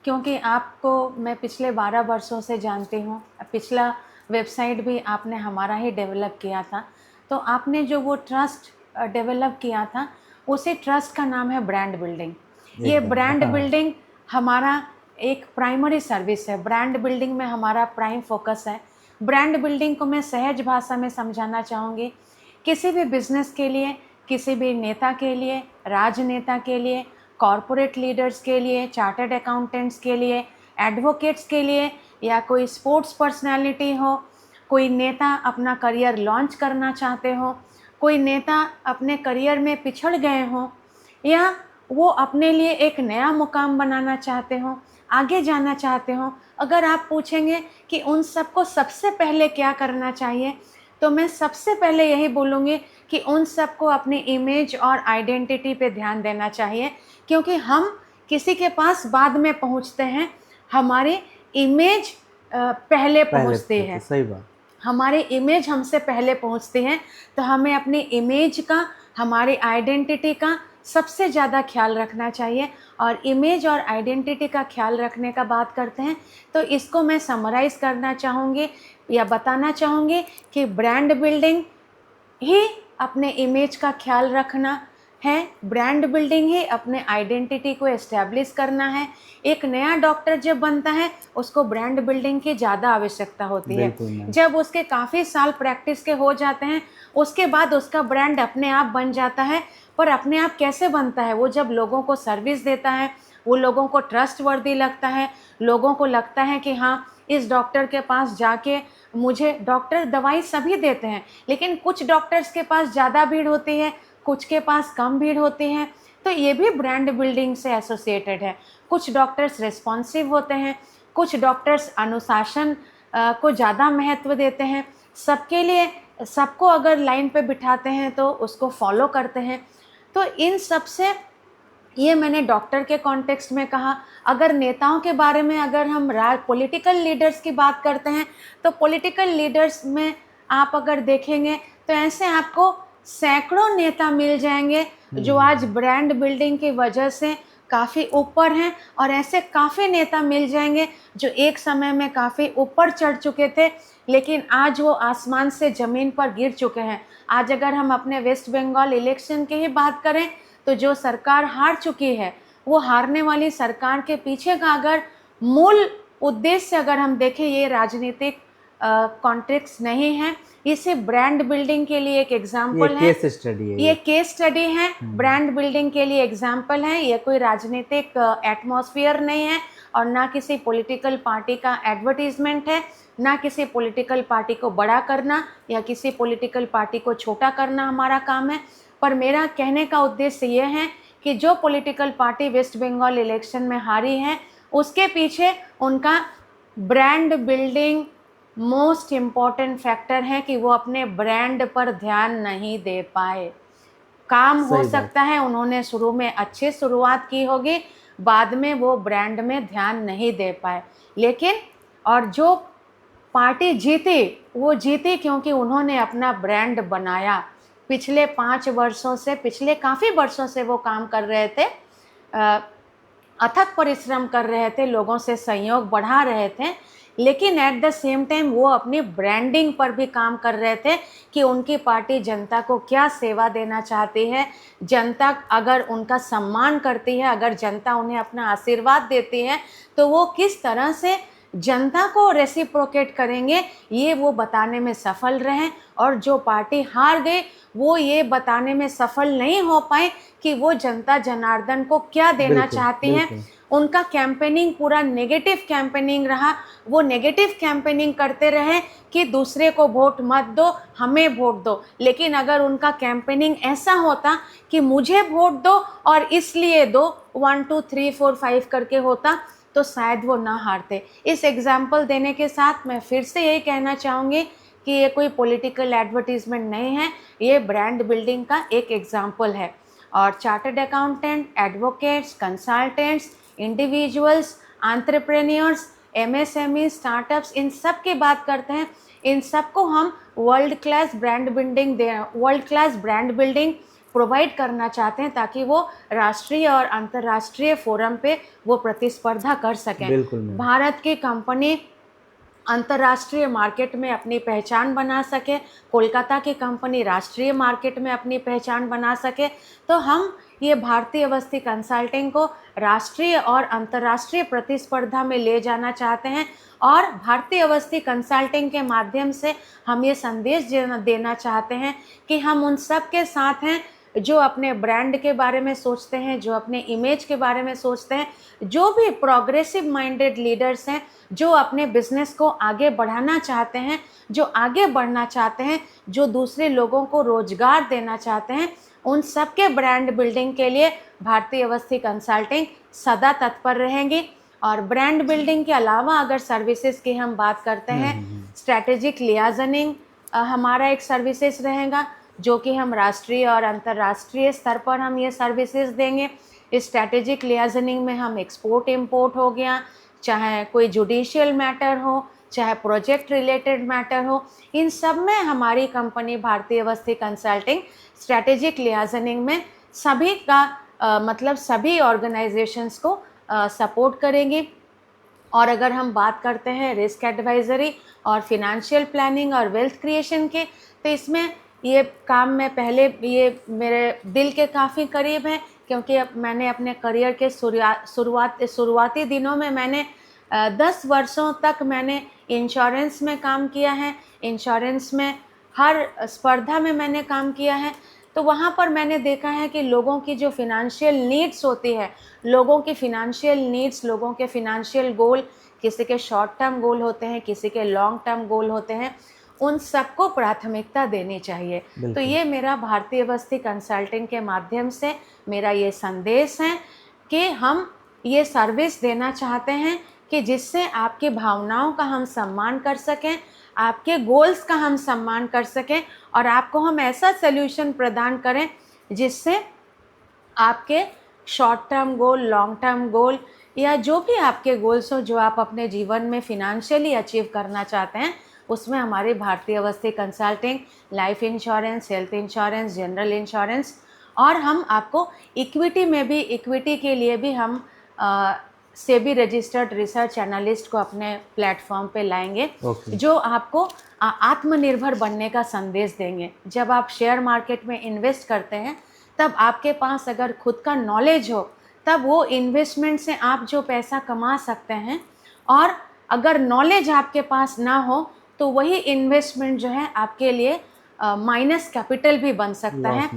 क्योंकि आपको मैं पिछले 12 वर्षों से जानती हूँ। पिछला वेबसाइट भी आपने हमारा ही डेवलप किया था, तो आपने जो वो ट्रस्ट डेवलप किया था, उसी ट्रस्ट का नाम है ब्रांड बिल्डिंग। ये ब्रांड बिल्डिंग हमारा एक प्राइमरी सर्विस है। ब्रांड बिल्डिंग में हमारा प्राइम फोकस है। ब्रांड बिल्डिंग को मैं सहज भाषा में समझाना चाहूँगी। किसी भी बिजनेस के लिए, किसी भी नेता के लिए, राजनेता के लिए, कॉरपोरेट लीडर्स के लिए, चार्टर्ड अकाउंटेंट्स के लिए, एडवोकेट्स के लिए, या कोई स्पोर्ट्स पर्सनालिटी हो, कोई नेता अपना करियर लॉन्च करना चाहते हो, कोई नेता अपने करियर में पिछड़ गए हों, या वो अपने लिए एक नया मुकाम बनाना चाहते हो, आगे जाना चाहते हो, अगर आप पूछेंगे कि उन सबको सबसे पहले क्या करना चाहिए, तो मैं सबसे पहले यही बोलूँगी कि उन सबको अपनी इमेज और आइडेंटिटी पे ध्यान देना चाहिए, क्योंकि हम किसी के पास बाद में पहुँचते हैं, हमारी इमेज पहले पहले पहुँचती है। सही बात। हमारी इमेज हमसे पहले पहुंचती है, तो हमें अपनी इमेज का, हमारी आइडेंटिटी का सबसे ज़्यादा ख्याल रखना चाहिए। और इमेज और आइडेंटिटी का ख्याल रखने का बात करते हैं, तो इसको मैं समराइज़ करना चाहूँगी या बताना चाहूँगी कि ब्रांड बिल्डिंग ही अपने इमेज का ख्याल रखना है, ब्रांड बिल्डिंग ही अपने आइडेंटिटी को एस्टैब्लिश करना है। एक नया डॉक्टर जब बनता है, उसको ब्रांड बिल्डिंग की ज़्यादा आवश्यकता होती है। बिल्कुल मैम। जब उसके काफ़ी साल प्रैक्टिस के हो जाते हैं, उसके बाद उसका ब्रांड अपने आप बन जाता है। पर अपने आप कैसे बनता है? वो जब लोगों को सर्विस देता है, वो लोगों को ट्रस्टवर्दी लगता है, लोगों को लगता है कि हाँ, इस डॉक्टर के पास जाके मुझे, डॉक्टर दवाई सभी देते हैं, लेकिन कुछ डॉक्टर्स के पास ज़्यादा भीड़ होती है, कुछ के पास कम भीड़ होती है, तो ये भी ब्रांड बिल्डिंग से एसोसिएटेड है। कुछ डॉक्टर्स रिस्पॉन्सिव होते हैं, कुछ डॉक्टर्स अनुशासन को ज़्यादा महत्व देते हैं, सबके लिए, सबको अगर लाइन पे बिठाते हैं तो उसको फॉलो करते हैं। तो इन सब से, ये मैंने डॉक्टर के कॉन्टेक्स्ट में कहा। अगर नेताओं के बारे में, अगर हम पॉलिटिकल लीडर्स की बात करते हैं, तो पॉलिटिकल लीडर्स में आप अगर देखेंगे तो ऐसे आपको सैकड़ों नेता मिल जाएंगे जो आज ब्रांड बिल्डिंग की वजह से काफ़ी ऊपर हैं, और ऐसे काफ़ी नेता मिल जाएंगे जो एक समय में काफ़ी ऊपर चढ़ चुके थे, लेकिन आज वो आसमान से ज़मीन पर गिर चुके हैं। आज अगर हम अपने वेस्ट बंगाल इलेक्शन की ही बात करें, तो जो सरकार हार चुकी है, वो हारने वाली सरकार के पीछे का अगर मूल उद्देश्य अगर हम देखें, ये राजनीतिक कॉन्टेक्स्ट नहीं है, ये सिर्फ ब्रांड बिल्डिंग के लिए एक एग्जाम्पल है। केस स्टडी है, ये केस स्टडी है, ब्रांड बिल्डिंग के लिए एग्जाम्पल है। ये कोई राजनीतिक एटमॉस्फेयर नहीं है, और ना किसी पॉलिटिकल पार्टी का एडवर्टीजमेंट है, ना किसी पॉलिटिकल पार्टी को बड़ा करना या किसी पॉलिटिकल पार्टी को छोटा करना हमारा काम है। पर मेरा कहने का उद्देश्य ये है कि जो political party West Bengal election में हारी है, उसके पीछे उनका brand building most important factor है कि वो अपने ब्रांड पर ध्यान नहीं दे पाए। काम हो सकता है उन्होंने शुरू में अच्छी शुरुआत की होगी, बाद में वो ब्रांड में ध्यान नहीं दे पाए। लेकिन और जो पार्टी जीती, वो जीती क्योंकि उन्होंने अपना ब्रांड बनाया। पिछले 5 वर्षों से, पिछले काफ़ी वर्षों से वो काम कर रहे थे, अथक परिश्रम कर रहे थे, लोगों से सहयोग बढ़ा रहे थे, लेकिन एट द सेम टाइम वो अपनी ब्रांडिंग पर भी काम कर रहे थे कि उनकी पार्टी जनता को क्या सेवा देना चाहती है, जनता अगर उनका सम्मान करती है, अगर जनता उन्हें अपना आशीर्वाद देती है, तो वो किस तरह से जनता को रेसिप्रोकेट करेंगे, ये वो बताने में सफल रहे। और जो पार्टी हार गई, वो ये बताने में सफल नहीं हो पाए कि वो जनता जनार्दन को क्या देना चाहती हैं। उनका कैंपेनिंग पूरा नेगेटिव कैंपेनिंग रहा। वो नेगेटिव कैंपेनिंग करते रहे कि दूसरे को वोट मत दो, हमें वोट दो। लेकिन अगर उनका कैंपेनिंग ऐसा होता कि मुझे वोट दो और इसलिए दो, 1 2 3 4 5 करके होता, तो शायद वो ना हारते। इस एग्जाम्पल देने के साथ मैं फिर से यही कहना चाहूँगी कि ये कोई पॉलिटिकल एडवर्टीजमेंट नहीं है, ये ब्रांड बिल्डिंग का एक एग्जाम्पल है। और chartered accountant, advocates, consultants, individuals, entrepreneurs, MSME, startups, इन सब की बात करते हैं। इन सबको हम world class brand building provide करना चाहते हैं, ताकि वो राष्ट्रीय और अंतर्राष्ट्रीय फोरम पे वो प्रतिस्पर्धा कर सकें। भारत की कंपनी अंतर्राष्ट्रीय मार्केट में अपनी पहचान बना सके, कोलकाता की कंपनी राष्ट्रीय मार्केट में अपनी पहचान बना सके, तो हम ये भारतीय अवस्थी कंसल्टिंग को राष्ट्रीय और अंतर्राष्ट्रीय प्रतिस्पर्धा में ले जाना चाहते हैं। और भारतीय अवस्थी कंसल्टिंग के माध्यम से हम ये संदेश देना चाहते हैं कि हम उन सब के साथ हैं जो अपने ब्रांड के बारे में सोचते हैं, जो अपने इमेज के बारे में सोचते हैं, जो भी प्रोग्रेसिव माइंडेड लीडर्स हैं, जो अपने बिजनेस को आगे बढ़ाना चाहते हैं, जो आगे बढ़ना चाहते हैं, जो दूसरे लोगों को रोजगार देना चाहते हैं, उन सब के ब्रांड बिल्डिंग के लिए भारतीय अवस्थी कंसल्टिंग सदा तत्पर रहेंगी। और ब्रांड बिल्डिंग के अलावा अगर सर्विसेज की हम बात करते हैं, स्ट्रैटेजिक लियाजनिंग, हमारा एक सर्विसेज रहेगा जो कि हम राष्ट्रीय और अंतर्राष्ट्रीय स्तर पर हम ये सर्विसेज देंगे। स्ट्रैटेजिक लियाजनिंग में हम एक्सपोर्ट इंपोर्ट हो गया, चाहे कोई जुडिशियल मैटर हो, चाहे प्रोजेक्ट रिलेटेड मैटर हो, इन सब में हमारी कंपनी भारतीय अवस्थी कंसल्टिंग स्ट्रैटेजिक लियाजनिंग में सभी का मतलब सभी ऑर्गेनाइजेशंस को सपोर्ट करेंगी। और अगर हम बात करते हैं रिस्क एडवाइज़री और फिनेंशियल प्लानिंग और वेल्थ क्रिएशन के, तो इसमें ये काम मैं पहले ये मेरे दिल के काफ़ी करीब है, क्योंकि अब मैंने अपने करियर के शुरुआती दिनों में मैंने 10 वर्षों तक मैंने इंश्योरेंस में काम किया है। इंश्योरेंस में हर स्पर्धा में मैंने काम किया है। तो वहाँ पर मैंने देखा है कि लोगों की जो फिनेंशियल नीड्स होती है, लोगों की फिनेंशियल नीड्स, लोगों के फिनेंशियल गोल, किसी के शॉर्ट टर्म गोल होते हैं, किसी के लॉन्ग टर्म गोल होते हैं, उन सबको प्राथमिकता देनी चाहिए। तो ये मेरा भारतीय अवस्थी कंसल्टिंग के माध्यम से मेरा ये संदेश है कि हम ये सर्विस देना चाहते हैं कि जिससे आपकी भावनाओं का हम सम्मान कर सकें, आपके गोल्स का हम सम्मान कर सकें, और आपको हम ऐसा सल्यूशन प्रदान करें जिससे आपके short term goal, long term goal या जो भी आपके गोल्स हो, जो आप अपने जीवन में फिनेंशियली अचीव करना चाहते हैं, उसमें हमारी भारतीय Awasthi consulting life insurance, health insurance, general insurance, और हम आपको इक्विटी में भी, इक्विटी के लिए भी हम सेबी रजिस्टर्ड रिसर्च एनालिस्ट को अपने प्लेटफॉर्म पे लाएंगे, जो आपको आत्मनिर्भर बनने का संदेश देंगे। जब आप शेयर मार्केट में इन्वेस्ट करते हैं, तब आपके पास अगर खुद का नॉलेज हो, तब वो इन्वेस्टमेंट से आप जो पैसा कमा सकते हैं, और अगर नॉलेज आपके पास ना हो तो वही इन्वेस्टमेंट जो है आपके लिए माइनस कैपिटल भी बन सकता है।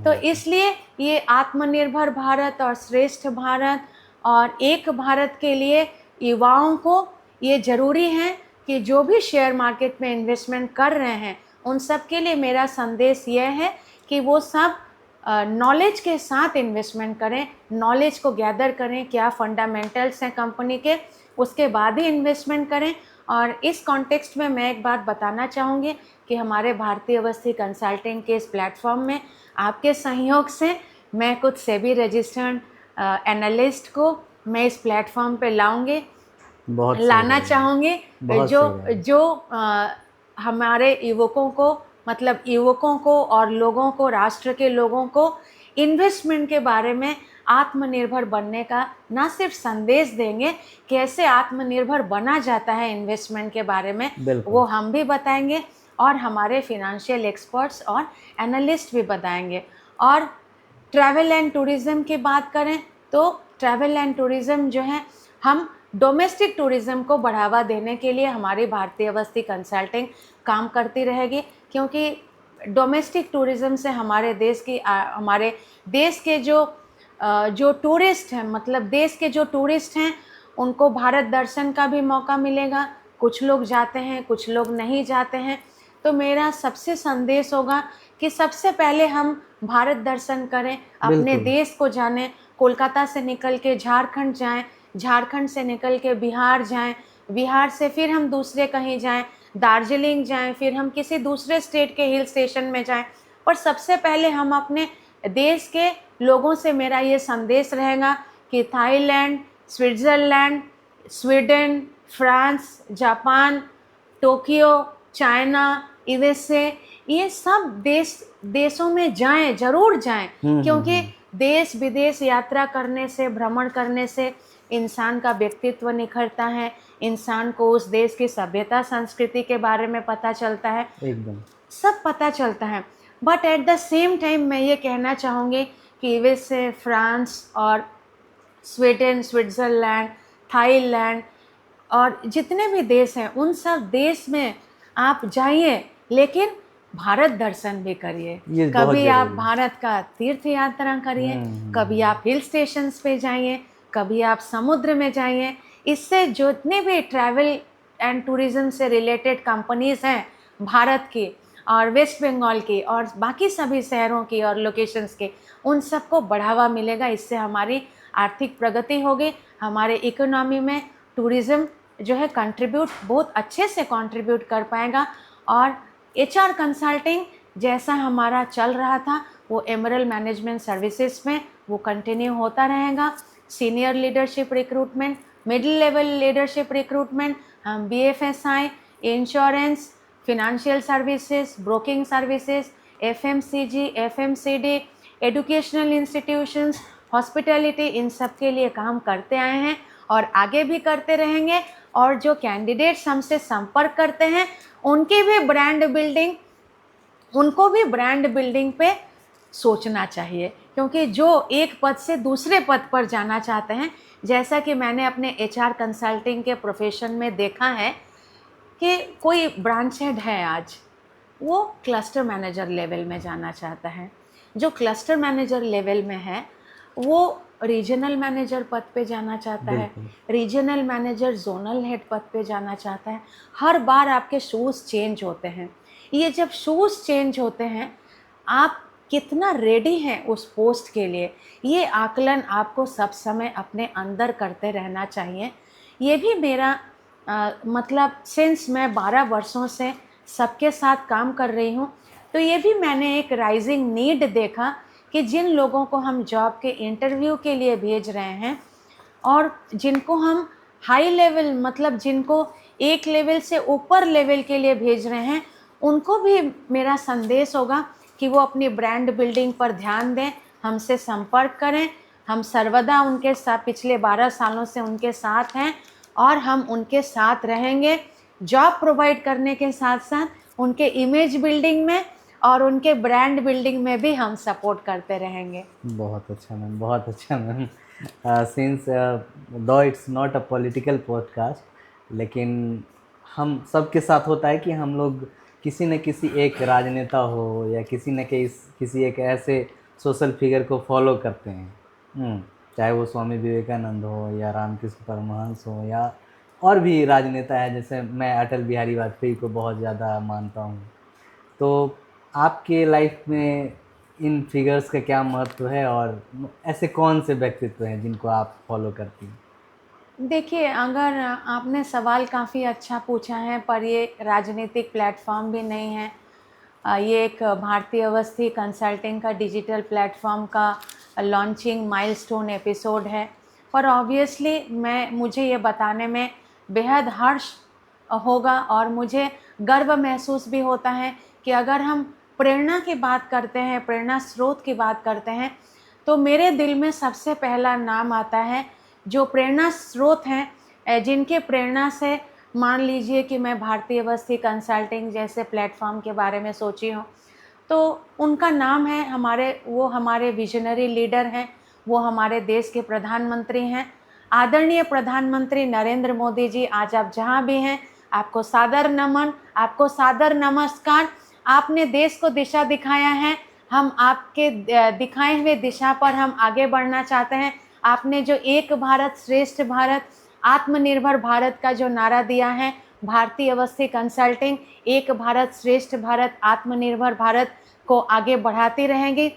तो इसलिए ये आत्मनिर्भर भारत और श्रेष्ठ भारत और एक भारत के लिए युवाओं को ये ज़रूरी है कि जो भी शेयर मार्केट में इन्वेस्टमेंट कर रहे हैं, उन सब के लिए मेरा संदेश यह है कि वो सब नॉलेज के साथ इन्वेस्टमेंट करें, नॉलेज को गैदर करें, क्या फंडामेंटल्स हैं कंपनी के, उसके बाद ही इन्वेस्टमेंट करें। और इस कॉन्टेक्स्ट में मैं एक बात बताना चाहूँगी कि हमारे भारतीय अवस्थी कंसल्टिंग के इस प्लेटफॉर्म में आपके सहयोग से मैं कुछ सेबी रजिस्टर्ड एनालिस्ट को मैं इस प्लेटफॉर्म पे लाऊंगी, लाना चाहूँगी, जो हमारे युवकों को, मतलब युवकों को और लोगों को, राष्ट्र के लोगों को इन्वेस्टमेंट के बारे में आत्मनिर्भर बनने का ना सिर्फ संदेश देंगे, कैसे आत्मनिर्भर बना जाता है इन्वेस्टमेंट के बारे में वो हम भी बताएंगे, और हमारे फिनेंशियल एक्सपर्ट्स और एनालिस्ट भी बताएंगे। और ट्रैवल एंड टूरिज़्म की बात करें तो ट्रैवल एंड टूरिज़्म जो है, हम डोमेस्टिक टूरिज़्म को बढ़ावा देने के लिए हमारी भारतीय अवस्थी कंसल्टिंग काम करती रहेगी, क्योंकि डोमेस्टिक टूरिज़्म से हमारे देश के जो टूरिस्ट हैं, मतलब देश के जो टूरिस्ट हैं, उनको भारत दर्शन का भी मौका मिलेगा। कुछ लोग जाते हैं, कुछ लोग नहीं जाते हैं। तो मेरा सबसे संदेश होगा कि सबसे पहले हम भारत दर्शन करें, अपने देश को जानें। कोलकाता से निकल के झारखंड जाएं, झारखंड से निकल के बिहार जाएं, बिहार से फिर हम दूसरे कहीं जाएं, दार्जिलिंग जाएं, फिर हम किसी दूसरे स्टेट के हिल स्टेशन में जाएं। और सबसे पहले हम अपने देश के लोगों से, मेरा ये संदेश रहेगा कि Thailand, Switzerland, Sweden, France, Japan, Tokyo, China, USA, ये सब देशों में जाएं, ज़रूर जाएं, क्योंकि देश विदेश यात्रा करने से, भ्रमण करने से इंसान का व्यक्तित्व निखरता है, इंसान को उस देश की सभ्यता संस्कृति के बारे में पता चलता है, एकदम सब पता चलता है। But at the same time मैं ये कहना चाहूँगी कि यूएसए, फ्रांस और स्वीडन, स्विट्ज़रलैंड, थाईलैंड और जितने भी देश हैं, उन सब देश में आप जाइए, लेकिन भारत दर्शन भी करिए। कभी आप भारत का तीर्थ यात्रा करिए, कभी आप हिल स्टेशंस पे जाइए, कभी आप समुद्र में जाइए। इससे जितने भी ट्रैवल एंड टूरिज़्म से रिलेटेड कंपनीज़ हैं भारत की और वेस्ट बंगाल की और बाकी सभी शहरों की और लोकेशंस के, उन सबको बढ़ावा मिलेगा। इससे हमारी आर्थिक प्रगति होगी, हमारे इकोनॉमी में टूरिज़्म जो है कंट्रीब्यूट बहुत अच्छे से कंट्रीब्यूट कर पाएगा, और एचआर कंसल्टिंग जैसा हमारा चल रहा था वो एमरल्ड मैनेजमेंट सर्विसेज में वो कंटिन्यू होता रहेगा। Senior leadership recruitment, middle level leadership recruitment, हम BFSI, insurance, financial services, broking services, FMCG, FMCD, educational institutions, hospitality, इन सब के लिए काम करते आए हैं और आगे भी करते रहेंगे। और जो कैंडिडेट्स हमसे संपर्क करते हैं उनकी भी ब्रांड बिल्डिंग, उनको भी ब्रांड बिल्डिंग पे सोचना चाहिए, क्योंकि जो एक पद से दूसरे पद पर जाना चाहते हैं, जैसा कि मैंने अपने एचआर कंसल्टिंग के प्रोफेशन में देखा है कि कोई ब्रांच हेड है आज, वो क्लस्टर मैनेजर लेवल में जाना चाहता है। जो क्लस्टर मैनेजर लेवल में है वो रीजनल मैनेजर पद पे जाना चाहता है, रीजनल मैनेजर जोनल हेड पद पे जाना चाहता है। हर बार आपके शूज़ चेंज होते हैं। ये जब शूज़ चेंज होते हैं, आप कितना रेडी हैं उस पोस्ट के लिए, ये आकलन आपको सब समय अपने अंदर करते रहना चाहिए। ये भी मेरा मतलब सिंस मैं 12 वर्षों से सबके साथ काम कर रही हूँ, तो ये भी मैंने एक राइजिंग नीड देखा कि जिन लोगों को हम जॉब के इंटरव्यू के लिए भेज रहे हैं और जिनको हम हाई लेवल मतलब जिनको एक लेवल से ऊपर लेवल के लिए भेज रहे हैं, उनको भी मेरा संदेश होगा कि वो अपनी ब्रांड बिल्डिंग पर ध्यान दें, हमसे संपर्क करें। हम सर्वदा उनके साथ पिछले 12 सालों से उनके साथ हैं और हम उनके साथ रहेंगे। जॉब प्रोवाइड करने के साथ साथ उनके इमेज बिल्डिंग में और उनके ब्रांड बिल्डिंग में भी हम सपोर्ट करते रहेंगे। बहुत अच्छा मैम, बहुत अच्छा मैम। सिंस दो it's not a political podcast, लेकिन हम सबके साथ होता है कि हम लोग किसी न किसी एक राजनेता हो या किसी एक ऐसे सोशल फिगर को फॉलो करते हैं। चाहे वो स्वामी विवेकानंद हो या रामकृष्ण परमहंस हो या और भी राजनेता है, जैसे मैं अटल बिहारी वाजपेयी को बहुत ज़्यादा मानता हूँ। तो आपके लाइफ में इन फिगर्स का क्या महत्व है और ऐसे कौन से व्यक्तित्व हैं जिनको आप फॉलो करती हैं? देखिए, अगर आपने सवाल काफ़ी अच्छा पूछा है, पर ये राजनीतिक प्लेटफॉर्म भी नहीं है। ये एक भारतीय अवस्थी कंसल्टिंग का डिजिटल प्लेटफॉर्म का लॉन्चिंग माइलस्टोन एपिसोड है। पर ऑब्वियसली मुझे ये बताने में बेहद हर्ष होगा और मुझे गर्व महसूस भी होता है कि अगर हम प्रेरणा की बात करते हैं, प्रेरणा स्रोत की बात करते हैं, तो मेरे दिल में सबसे पहला नाम आता है जो प्रेरणा स्रोत हैं, जिनके प्रेरणा से मान लीजिए कि मैं भारतीय अवस्थी कंसल्टिंग जैसे प्लेटफॉर्म के बारे में सोची हूँ, तो उनका नाम है हमारे विजनरी लीडर हैं, वो हमारे देश के प्रधानमंत्री हैं, आदरणीय प्रधानमंत्री नरेंद्र मोदी जी। आज आप जहाँ भी हैं, आपको सादर नमन, आपको सादर नमस्कार। आपने देश को दिशा दिखाया है, हम आपके दिखाए हुए दिशा पर हम आगे बढ़ना चाहते हैं। आपने जो एक भारत श्रेष्ठ भारत, आत्मनिर्भर भारत का जो नारा दिया है, भारतीय अवस्थी कंसल्टिंग एक भारत श्रेष्ठ भारत, आत्मनिर्भर भारत को आगे बढ़ाती रहेंगी।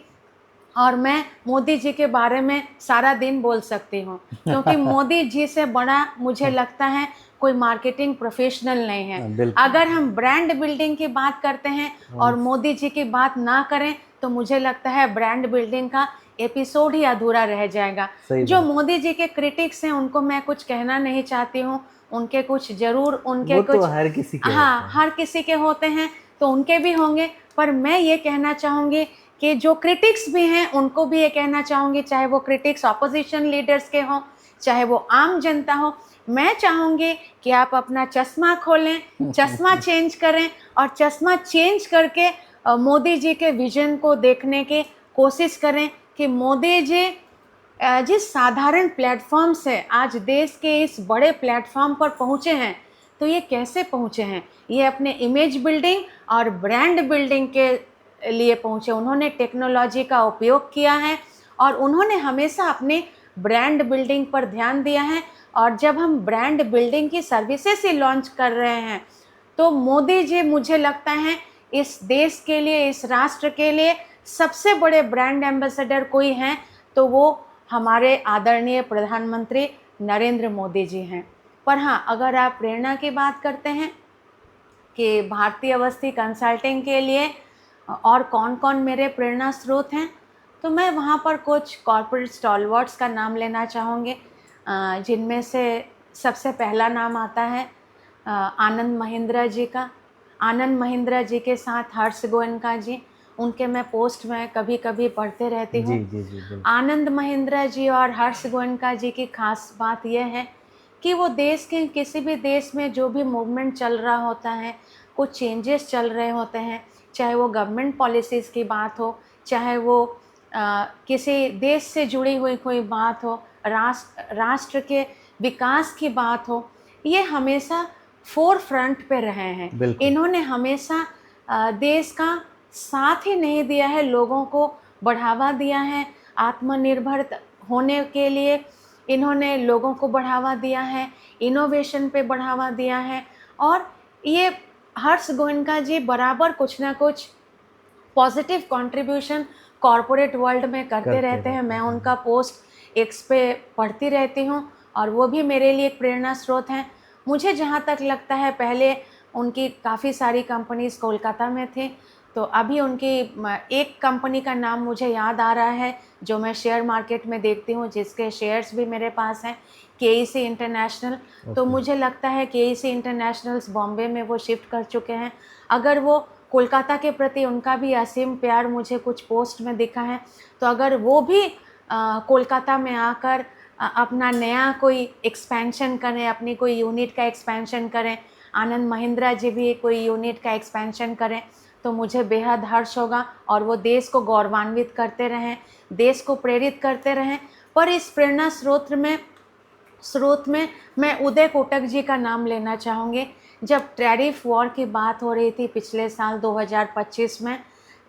और मैं मोदी जी के बारे में सारा दिन बोल सकती हूँ, क्योंकि मोदी जी से बड़ा मुझे लगता है कोई मार्केटिंग प्रोफेशनल नहीं है। अगर हम ब्रांड बिल्डिंग की बात करते हैं और मोदी जी की बात ना करें, तो मुझे लगता है ब्रांड बिल्डिंग का एपिसोड ही अधूरा रह जाएगा। जो मोदी जी के क्रिटिक्स हैं उनको मैं कुछ कहना नहीं चाहती हूँ, उनके कुछ जरूर उनके वो कुछ तो हर किसी के हाँ, होते हैं। हर किसी के होते हैं, तो उनके भी होंगे। पर मैं ये कहना चाहूँगी कि जो क्रिटिक्स भी हैं उनको भी ये कहना चाहूँगी, चाहे वो क्रिटिक्स ऑपोजिशन लीडर्स के हों, चाहे वो आम जनता हो, मैं चाहूँगी कि आप अपना चश्मा खोलें, चश्मा चेंज करें और चश्मा चेंज करके मोदी जी के विजन को देखने की कोशिश करें कि मोदी जी जिस साधारण प्लेटफॉर्म से आज देश के इस बड़े प्लेटफॉर्म पर पहुँचे हैं, तो ये कैसे पहुँचे हैं? ये अपने इमेज बिल्डिंग और ब्रांड बिल्डिंग के लिए पहुँचे। उन्होंने टेक्नोलॉजी का उपयोग किया है और उन्होंने हमेशा अपने ब्रांड बिल्डिंग पर ध्यान दिया है। और जब हम ब्रांड बिल्डिंग की सर्विसेज ही लॉन्च कर रहे हैं, तो मोदी जी मुझे लगता है इस देश के लिए, इस राष्ट्र के लिए सबसे बड़े ब्रांड एम्बेसडर कोई हैं तो वो हमारे आदरणीय प्रधानमंत्री नरेंद्र मोदी जी हैं। पर हाँ, अगर आप प्रेरणा की बात करते हैं कि भारतीय अवस्थी कंसल्टिंग के लिए और कौन कौन मेरे प्रेरणा स्रोत हैं, तो मैं वहाँ पर कुछ कॉर्पोरेट स्टॉलवर्ड्स का नाम लेना चाहूँगी, जिनमें से सबसे पहला नाम आता है आनंद महिंद्रा जी का। आनंद महिंद्रा जी के साथ हर्ष गोयनका जी, उनके मैं पोस्ट में कभी कभी पढ़ते रहती हूँ। जी जी जी बिल्कुल। आनंद महिंद्रा जी और हर्ष गोयनका जी की खास बात यह है कि वो देश के किसी भी देश में जो भी मूवमेंट चल रहा होता है, कुछ चेंजेस चल रहे होते हैं, चाहे वो गवर्नमेंट पॉलिसीज़ की बात हो, चाहे वो किसी देश से जुड़ी हुई कोई बात हो, राष्ट्र के विकास की बात हो, ये हमेशा फोर फ्रंट पे रहे हैं। बिल्कुल। इन्होंने हमेशा देश का साथ ही नहीं दिया है, लोगों को बढ़ावा दिया है। आत्मनिर्भर होने के लिए इन्होंने लोगों को बढ़ावा दिया है, इनोवेशन पे बढ़ावा दिया है। और ये हर्ष गोयनका जी बराबर कुछ ना कुछ पॉजिटिव कंट्रीब्यूशन कॉरपोरेट वर्ल्ड में करते रहते हैं। मैं उनका पोस्ट एक्स पे पढ़ती रहती हूँ और वो भी मेरे लिए एक प्रेरणा स्रोत हैं। मुझे जहाँ तक लगता है, पहले उनकी काफ़ी सारी कंपनीज़ कोलकाता में थी, तो अभी उनकी एक कंपनी का नाम मुझे याद आ रहा है जो मैं शेयर मार्केट में देखती हूँ, जिसके शेयर्स भी मेरे पास हैं, केईसी इंटरनेशनल। तो मुझे लगता है केईसी इंटरनेशनल्स बॉम्बे में वो शिफ्ट कर चुके हैं। अगर वो कोलकाता के प्रति उनका भी असीम प्यार मुझे कुछ पोस्ट में दिखा है, तो अगर वो भी कोलकाता में आकर अपना नया कोई एक्सपेंशन करें, अपनी कोई यूनिट का एक्सपेंशन करें, आनंद महिंद्रा जी भी कोई यूनिट का एक्सपेंशन करें, तो मुझे बेहद हर्ष होगा और वो देश को गौरवान्वित करते रहें, देश को प्रेरित करते रहें। पर इस प्रेरणा स्रोत में मैं उदय कोटक जी का नाम लेना चाहूँगी। जब टैरिफ वॉर की बात हो रही थी पिछले साल 2025 में,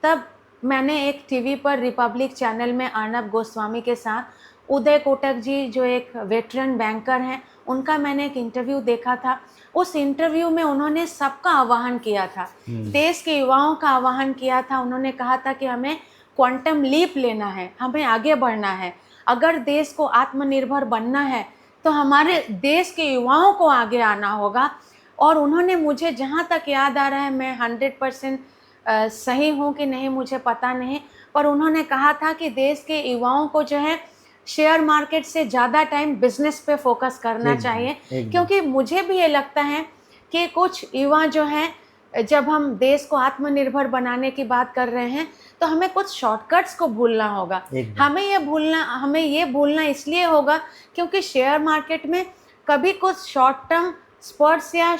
तब मैंने एक टीवी पर रिपब्लिक चैनल में अर्नब गोस्वामी के साथ उदय कोटक जी, जो एक वेटरन बैंकर हैं, उनका मैंने एक इंटरव्यू देखा था। उस इंटरव्यू में उन्होंने सबका आह्वान किया था, देश के युवाओं का आह्वान किया था। उन्होंने कहा था कि हमें क्वांटम लीप लेना है, हमें आगे बढ़ना है। अगर देश को आत्मनिर्भर बनना है तो हमारे देश के युवाओं को आगे आना होगा। और उन्होंने, मुझे जहाँ तक याद आ रहा है, मैं 100% सही हूँ कि नहीं मुझे पता नहीं, पर उन्होंने कहा था कि देश के युवाओं को जो है शेयर मार्केट से ज़्यादा टाइम बिजनेस पे फोकस करना चाहिए। क्योंकि मुझे भी ये लगता है कि कुछ युवा जो हैं, जब हम देश को आत्मनिर्भर बनाने की बात कर रहे हैं, तो हमें कुछ शॉर्टकट्स को भूलना होगा। हमें ये भूलना इसलिए होगा क्योंकि शेयर मार्केट में कभी कुछ शॉर्ट टर्म स्पर्ट्स या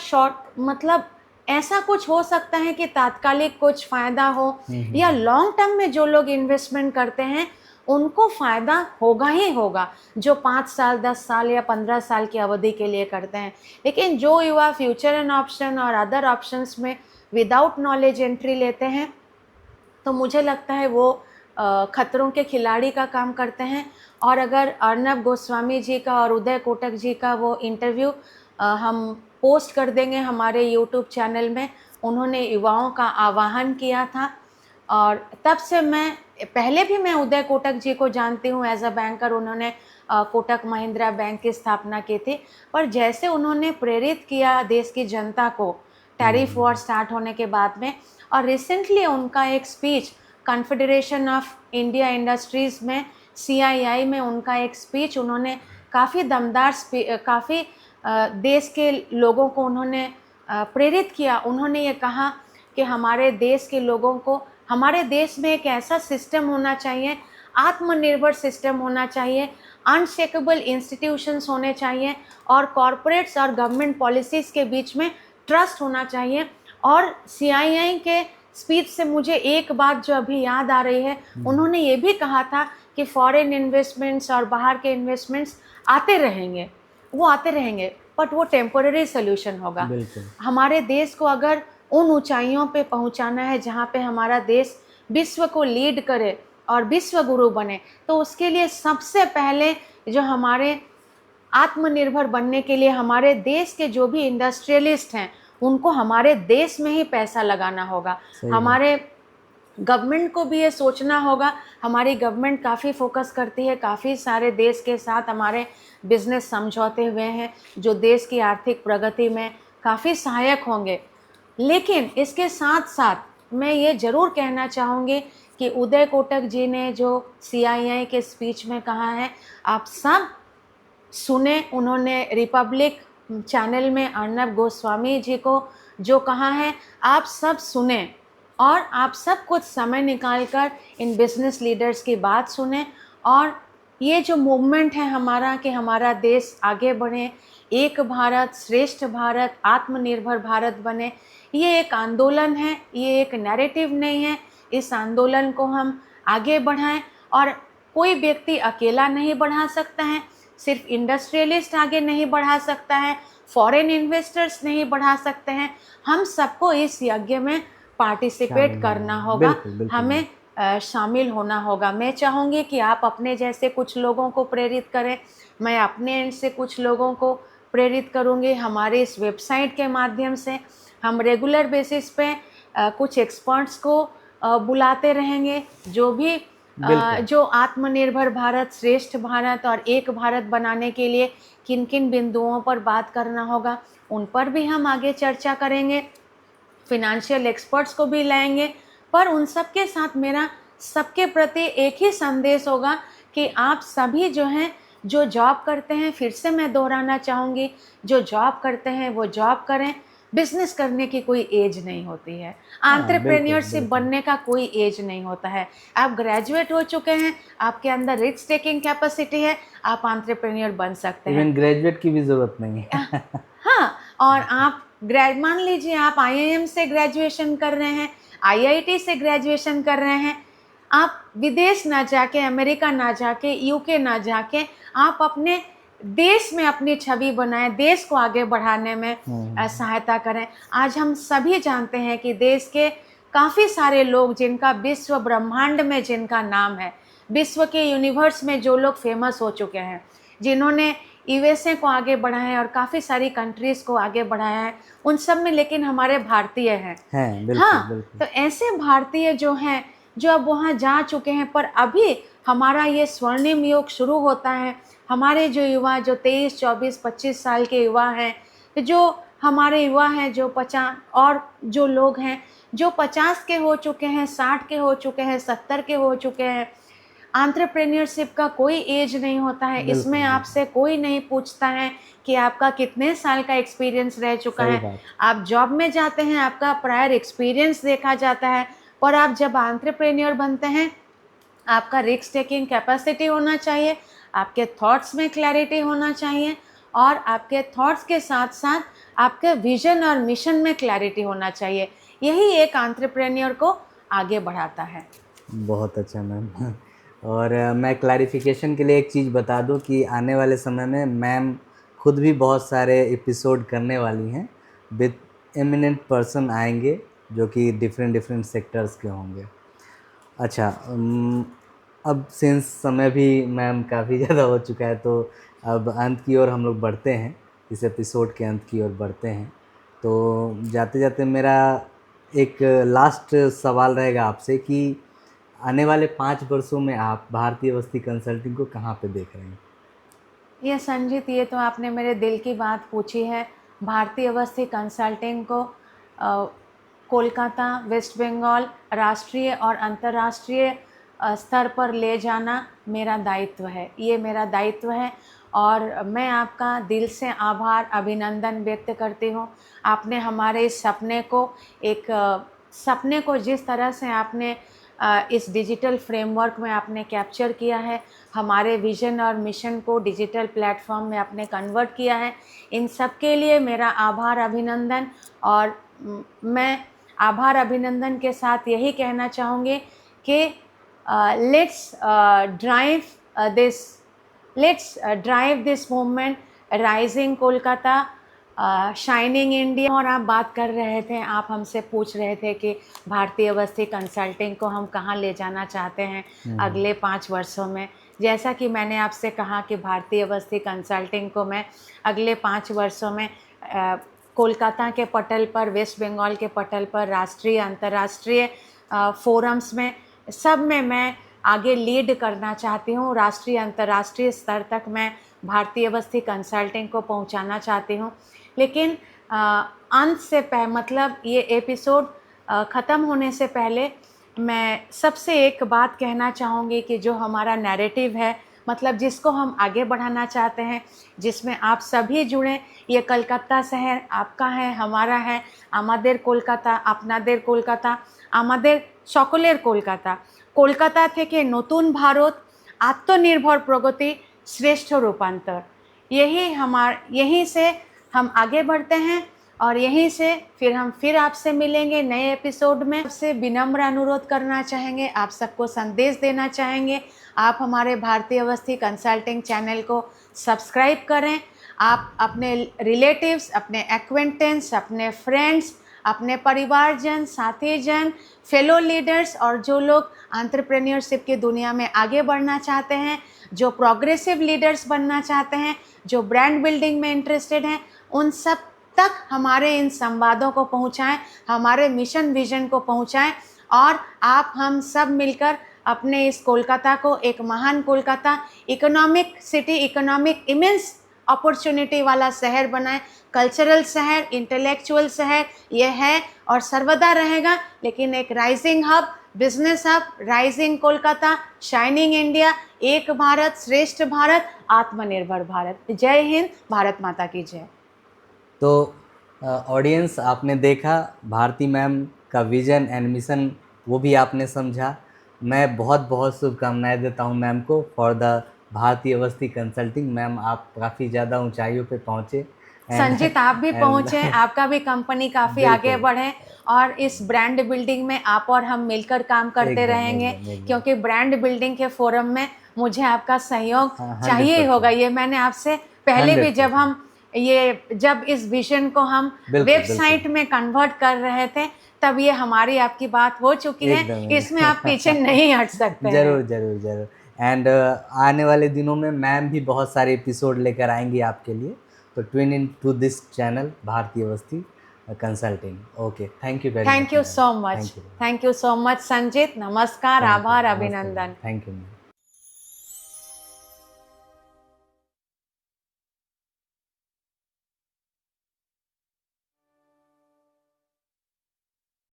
मतलब ऐसा कुछ हो सकता है कि तात्कालिक कुछ फ़ायदा हो, या लॉन्ग टर्म में जो लोग इन्वेस्टमेंट करते हैं उनको फ़ायदा होगा ही होगा, जो 5 साल 10 साल या 15 साल की अवधि के लिए करते हैं। लेकिन जो युवा फ्यूचर एंड ऑप्शन और अदर ऑप्शंस में विदाउट नॉलेज एंट्री लेते हैं, तो मुझे लगता है वो खतरों के खिलाड़ी का काम करते हैं। और अगर अर्नब गोस्वामी जी का और उदय कोटक जी का वो इंटरव्यू हम पोस्ट कर देंगे हमारे यूट्यूब चैनल में। उन्होंने युवाओं का आह्वान किया था और तब से पहले भी मैं उदय कोटक जी को जानती हूँ एज अ बैंकर। उन्होंने कोटक महिंद्रा बैंक की स्थापना की थी, पर जैसे उन्होंने प्रेरित किया देश की जनता को टैरिफ वॉर स्टार्ट होने के बाद में, और रिसेंटली उनका एक speech confederation of India industries में, CII में उनका एक स्पीच, उन्होंने काफ़ी दमदार काफ़ी देश के लोगों को उन्होंने प्रेरित किया। उन्होंने ये कहा कि हमारे देश के लोगों को, हमारे देश में एक ऐसा सिस्टम होना चाहिए, आत्मनिर्भर सिस्टम होना चाहिए, अनशेकेबल इंस्टीट्यूशंस होने चाहिए, और कॉरपोरेट्स और गवर्नमेंट पॉलिसीज़ के बीच में ट्रस्ट होना चाहिए। और CII के स्पीच से मुझे एक बात जो अभी याद आ रही है, उन्होंने ये भी कहा था कि फॉरेन इन्वेस्टमेंट्स और बाहर के इन्वेस्टमेंट्स आते रहेंगे, वो आते रहेंगे, बट वो टेम्पररी सोल्यूशन होगा। हमारे देश को अगर उन ऊंचाइयों पे पहुंचाना है जहाँ पे हमारा देश विश्व को लीड करे और विश्व गुरु बने, तो उसके लिए सबसे पहले जो हमारे आत्मनिर्भर बनने के लिए हमारे देश के जो भी इंडस्ट्रियलिस्ट हैं, उनको हमारे देश में ही पैसा लगाना होगा। हमारे गवर्नमेंट को भी ये सोचना होगा। हमारी गवर्नमेंट काफ़ी फोकस करती है, काफ़ी सारे देश के साथ हमारे बिजनेस समझौते हुए हैं जो देश की आर्थिक प्रगति में काफ़ी सहायक होंगे। लेकिन इसके साथ साथ मैं ये ज़रूर कहना चाहूँगी कि उदय कोटक जी ने जो CII के स्पीच में कहा है, आप सब सुने। उन्होंने रिपब्लिक चैनल में अर्नब गोस्वामी जी को जो कहा है, आप सब सुने और आप सब कुछ समय निकाल कर इन बिजनेस लीडर्स की बात सुने। और ये जो मूवमेंट है हमारा कि हमारा देश आगे बढ़े, एक भारत श्रेष्ठ भारत, आत्मनिर्भर भारत बने, ये एक आंदोलन है, ये एक नैरेटिव नहीं है। इस आंदोलन को हम आगे बढ़ाएं और कोई व्यक्ति अकेला नहीं बढ़ा सकता है, सिर्फ इंडस्ट्रियलिस्ट आगे नहीं बढ़ा सकता है, फॉरेन इन्वेस्टर्स नहीं बढ़ा सकते हैं। हम सबको इस यज्ञ में पार्टिसिपेट करना होगा, बिल्कुल, बिल्कुल। हमें शामिल होना होगा। मैं चाहूँगी कि आप अपने जैसे कुछ लोगों को प्रेरित करें, मैं अपने एंड से कुछ लोगों को प्रेरित करूँगी। हमारे इस वेबसाइट के माध्यम से हम रेगुलर बेसिस पे कुछ एक्सपर्ट्स को बुलाते रहेंगे, जो भी बिल्कुल। जो आत्मनिर्भर भारत, श्रेष्ठ भारत और एक भारत बनाने के लिए किन किन बिंदुओं पर बात करना होगा, उन पर भी हम आगे चर्चा करेंगे। फिनेंशियल एक्सपर्ट्स को भी लाएंगे, पर उन सब के साथ मेरा सबके प्रति एक ही संदेश होगा कि आप सभी जो हैं, जो जॉब करते हैं, फिर से मैं दोहराना चाहूँगी, जो जॉब करते हैं वो जॉब करें। बिजनेस करने की कोई एज नहीं होती है, हाँ, बिल्कुल, एंटरप्रेन्योरशिप बिल्कुल। बनने का कोई एज नहीं होता है। आप ग्रेजुएट हो चुके हैं, आपके अंदर रिस्क टेकिंग कैपेसिटी है, आप एंटरप्रेन्योर बन सकते हैं। इवन ग्रेजुएट की भी ज़रूरत नहीं है। हाँ, और आप मान लीजिए आप IIM से ग्रेजुएशन कर रहे हैं, IIT से ग्रेजुएशन कर रहे हैं, आप विदेश ना जाके, अमेरिका ना जाके, UK ना जाके, आप अपने देश में अपनी छवि बनाएं, देश को आगे बढ़ाने में सहायता करें। आज हम सभी जानते हैं कि देश के काफ़ी सारे लोग, जिनका विश्व ब्रह्मांड में जिनका नाम है, विश्व के यूनिवर्स में जो लोग फेमस हो चुके हैं, जिन्होंने USA को आगे बढ़ाया है और काफ़ी सारी कंट्रीज़ को आगे बढ़ाया है, उन सब में लेकिन हमारे भारतीय हैं। हैं, बिल्कुल, हाँ, बिल्कुल। तो ऐसे भारतीय जो हैं, जो अब वहाँ जा चुके हैं, पर अभी हमारा ये स्वर्णिम युग शुरू होता है। हमारे जो युवा, जो 23, 24, 25 साल के युवा हैं, तो जो हमारे युवा हैं, जो 50 और जो लोग हैं, जो 50 के हो चुके हैं, 60 के हो चुके हैं, 70 के हो चुके हैं, एंटरप्रेन्योरशिप का कोई एज नहीं होता है। बिल्कुल, इसमें बिल्कुल। आपसे कोई नहीं पूछता है कि आपका कितने साल का एक्सपीरियंस रह चुका सही है। बात। आप जॉब में जाते हैं, आपका प्रायर एक्सपीरियंस देखा जाता है, पर आप जब एंटरप्रेन्योर बनते हैं, आपका रिस्क टेकिंग कैपेसिटी होना चाहिए, आपके थॉट्स में क्लैरिटी होना चाहिए और आपके थॉट्स के साथ साथ आपके विजन और मिशन में क्लैरिटी होना चाहिए। यही एक एंटरप्रेन्योर को आगे बढ़ाता है। बहुत अच्छा मैम। और मैं क्लैरिफिकेशन के लिए एक चीज़ बता दूं कि आने वाले समय में मैम खुद भी बहुत सारे एपिसोड करने वाली हैं, विद एमिनेंट पर्सन आएंगे जो कि डिफरेंट डिफरेंट सेक्टर्स के होंगे। अच्छा, अब सिंस समय भी मैम काफ़ी ज़्यादा हो चुका है, तो अब अंत की ओर हम लोग बढ़ते हैं, इस एपिसोड के अंत की ओर बढ़ते हैं। तो जाते जाते मेरा एक लास्ट सवाल रहेगा आपसे कि आने वाले 5 वर्षों में आप भारतीय अवस्थी कंसल्टिंग को कहाँ पे देख रहे हैं? ये संजीत, ये तो आपने मेरे दिल की बात पूछी है। भारतीय अवस्थी कंसल्टिंग को कोलकाता, वेस्ट बंगाल, राष्ट्रीय और अंतर्राष्ट्रीय स्तर पर ले जाना मेरा दायित्व है। ये मेरा दायित्व है और मैं आपका दिल से आभार, अभिनंदन व्यक्त करती हूँ। आपने हमारे इस सपने को सपने को जिस तरह से आपने इस डिजिटल फ्रेमवर्क में आपने कैप्चर किया है, हमारे विज़न और मिशन को डिजिटल प्लेटफॉर्म में आपने कन्वर्ट किया है, इन सब के लिए मेरा आभार, अभिनंदन। और मैं आभार अभिनंदन के साथ यही कहना चाहूँगी कि let's drive this movement, rising Kolkata, shining India. और आप बात कर रहे थे, आप हमसे पूछ रहे थे कि भारतीय अवस्थी कंसल्टिंग को हम कहाँ ले जाना चाहते हैं अगले 5 वर्षों में। जैसा कि मैंने आपसे कहा कि भारतीय अवस्थी कंसल्टिंग को मैं अगले 5 वर्षों में कोलकाता के पटल पर, वेस्ट बंगाल के पटल पर, राष्ट्रीय अंतर्राष्ट्रीय फोरम्स में, सब में मैं आगे लीड करना चाहती हूँ। राष्ट्रीय अंतर्राष्ट्रीय स्तर तक मैं भारतीय अवस्थी कंसल्टिंग को पहुँचाना चाहती हूँ। लेकिन अंत से मतलब ये एपिसोड ख़त्म होने से पहले मैं सबसे एक बात कहना चाहूँगी कि जो हमारा नैरेटिव है, मतलब जिसको हम आगे बढ़ाना चाहते हैं, जिसमें आप सभी जुड़ें। ये कलकत्ता शहर आपका है, हमारा है, आमादेर कोलकाता, आपनादेर कोलकाता, आमादेर सकलेर कोलकाता। कोलकाता থেকে নতুন ভারত, आत्मनिर्भर प्रगति, श्रेष्ठ रूपांतर, यहीं से हम आगे बढ़ते हैं और यहीं से फिर आपसे मिलेंगे नए एपिसोड में। आपसे विनम्र अनुरोध करना चाहेंगे, आप सबको संदेश देना चाहेंगे, आप हमारे भारतीय अवस्थी कंसल्टिंग चैनल को सब्सक्राइब करें। आप अपने रिलेटिव्स, अपने एक्वेंटेंस, अपने फ्रेंड्स, अपने परिवारजन, साथीजन, फेलो लीडर्स और जो लोग एंटरप्रेन्योरशिप की दुनिया में आगे बढ़ना चाहते हैं, जो प्रोग्रेसिव लीडर्स बनना चाहते हैं, जो ब्रांड बिल्डिंग में इंटरेस्टेड हैं, उन सब तक हमारे इन संवादों को पहुंचाएं, हमारे मिशन विजन को पहुंचाएं और आप हम सब मिलकर अपने इस कोलकाता को एक महान Kolkata, economic city, economic immense opportunity वाला शहर बनाएं। कल्चरल शहर, इंटेलेक्चुअल शहर ये है और सर्वदा रहेगा, लेकिन एक rising hub, business hub, rising Kolkata, shining India, एक भारत, श्रेष्ठ भारत, आत्मनिर्भर भारत। जय हिंद, भारत माता की जय। तो ऑडियंस, आपने देखा भारती मैम का विजन एंड मिशन, वो भी आपने समझा। मैं बहुत बहुत शुभकामनाएं देता हूं मैम को for the Bharti Awasthi consulting. Ma'am, आप काफ़ी ज़्यादा ऊंचाइयों पे पहुंचे। संजीत, आप भी पहुंचे, आपका भी कंपनी काफ़ी आगे बढ़े और इस ब्रांड बिल्डिंग में आप और हम मिलकर काम करते रहेंगे, क्योंकि ब्रांड बिल्डिंग के फोरम में मुझे आपका सहयोग चाहिए ही होगा। ये मैंने आपसे पहले भी जब इस विजन को हम वेबसाइट में कन्वर्ट कर रहे थे, तब ये हमारी आपकी बात हो चुकी है, इसमें आप पीछे नहीं हट सकते। जरूर जरूर जरूर। एंड आने वाले दिनों में मैम भी बहुत सारे एपिसोड लेकर आएंगी आपके लिए, तो tune in to this channel Bharti Awasthi consulting. Okay, thank you very much. Thank you so much Sanjeet. नमस्कार, आभार, अभिनंदन। Thank you.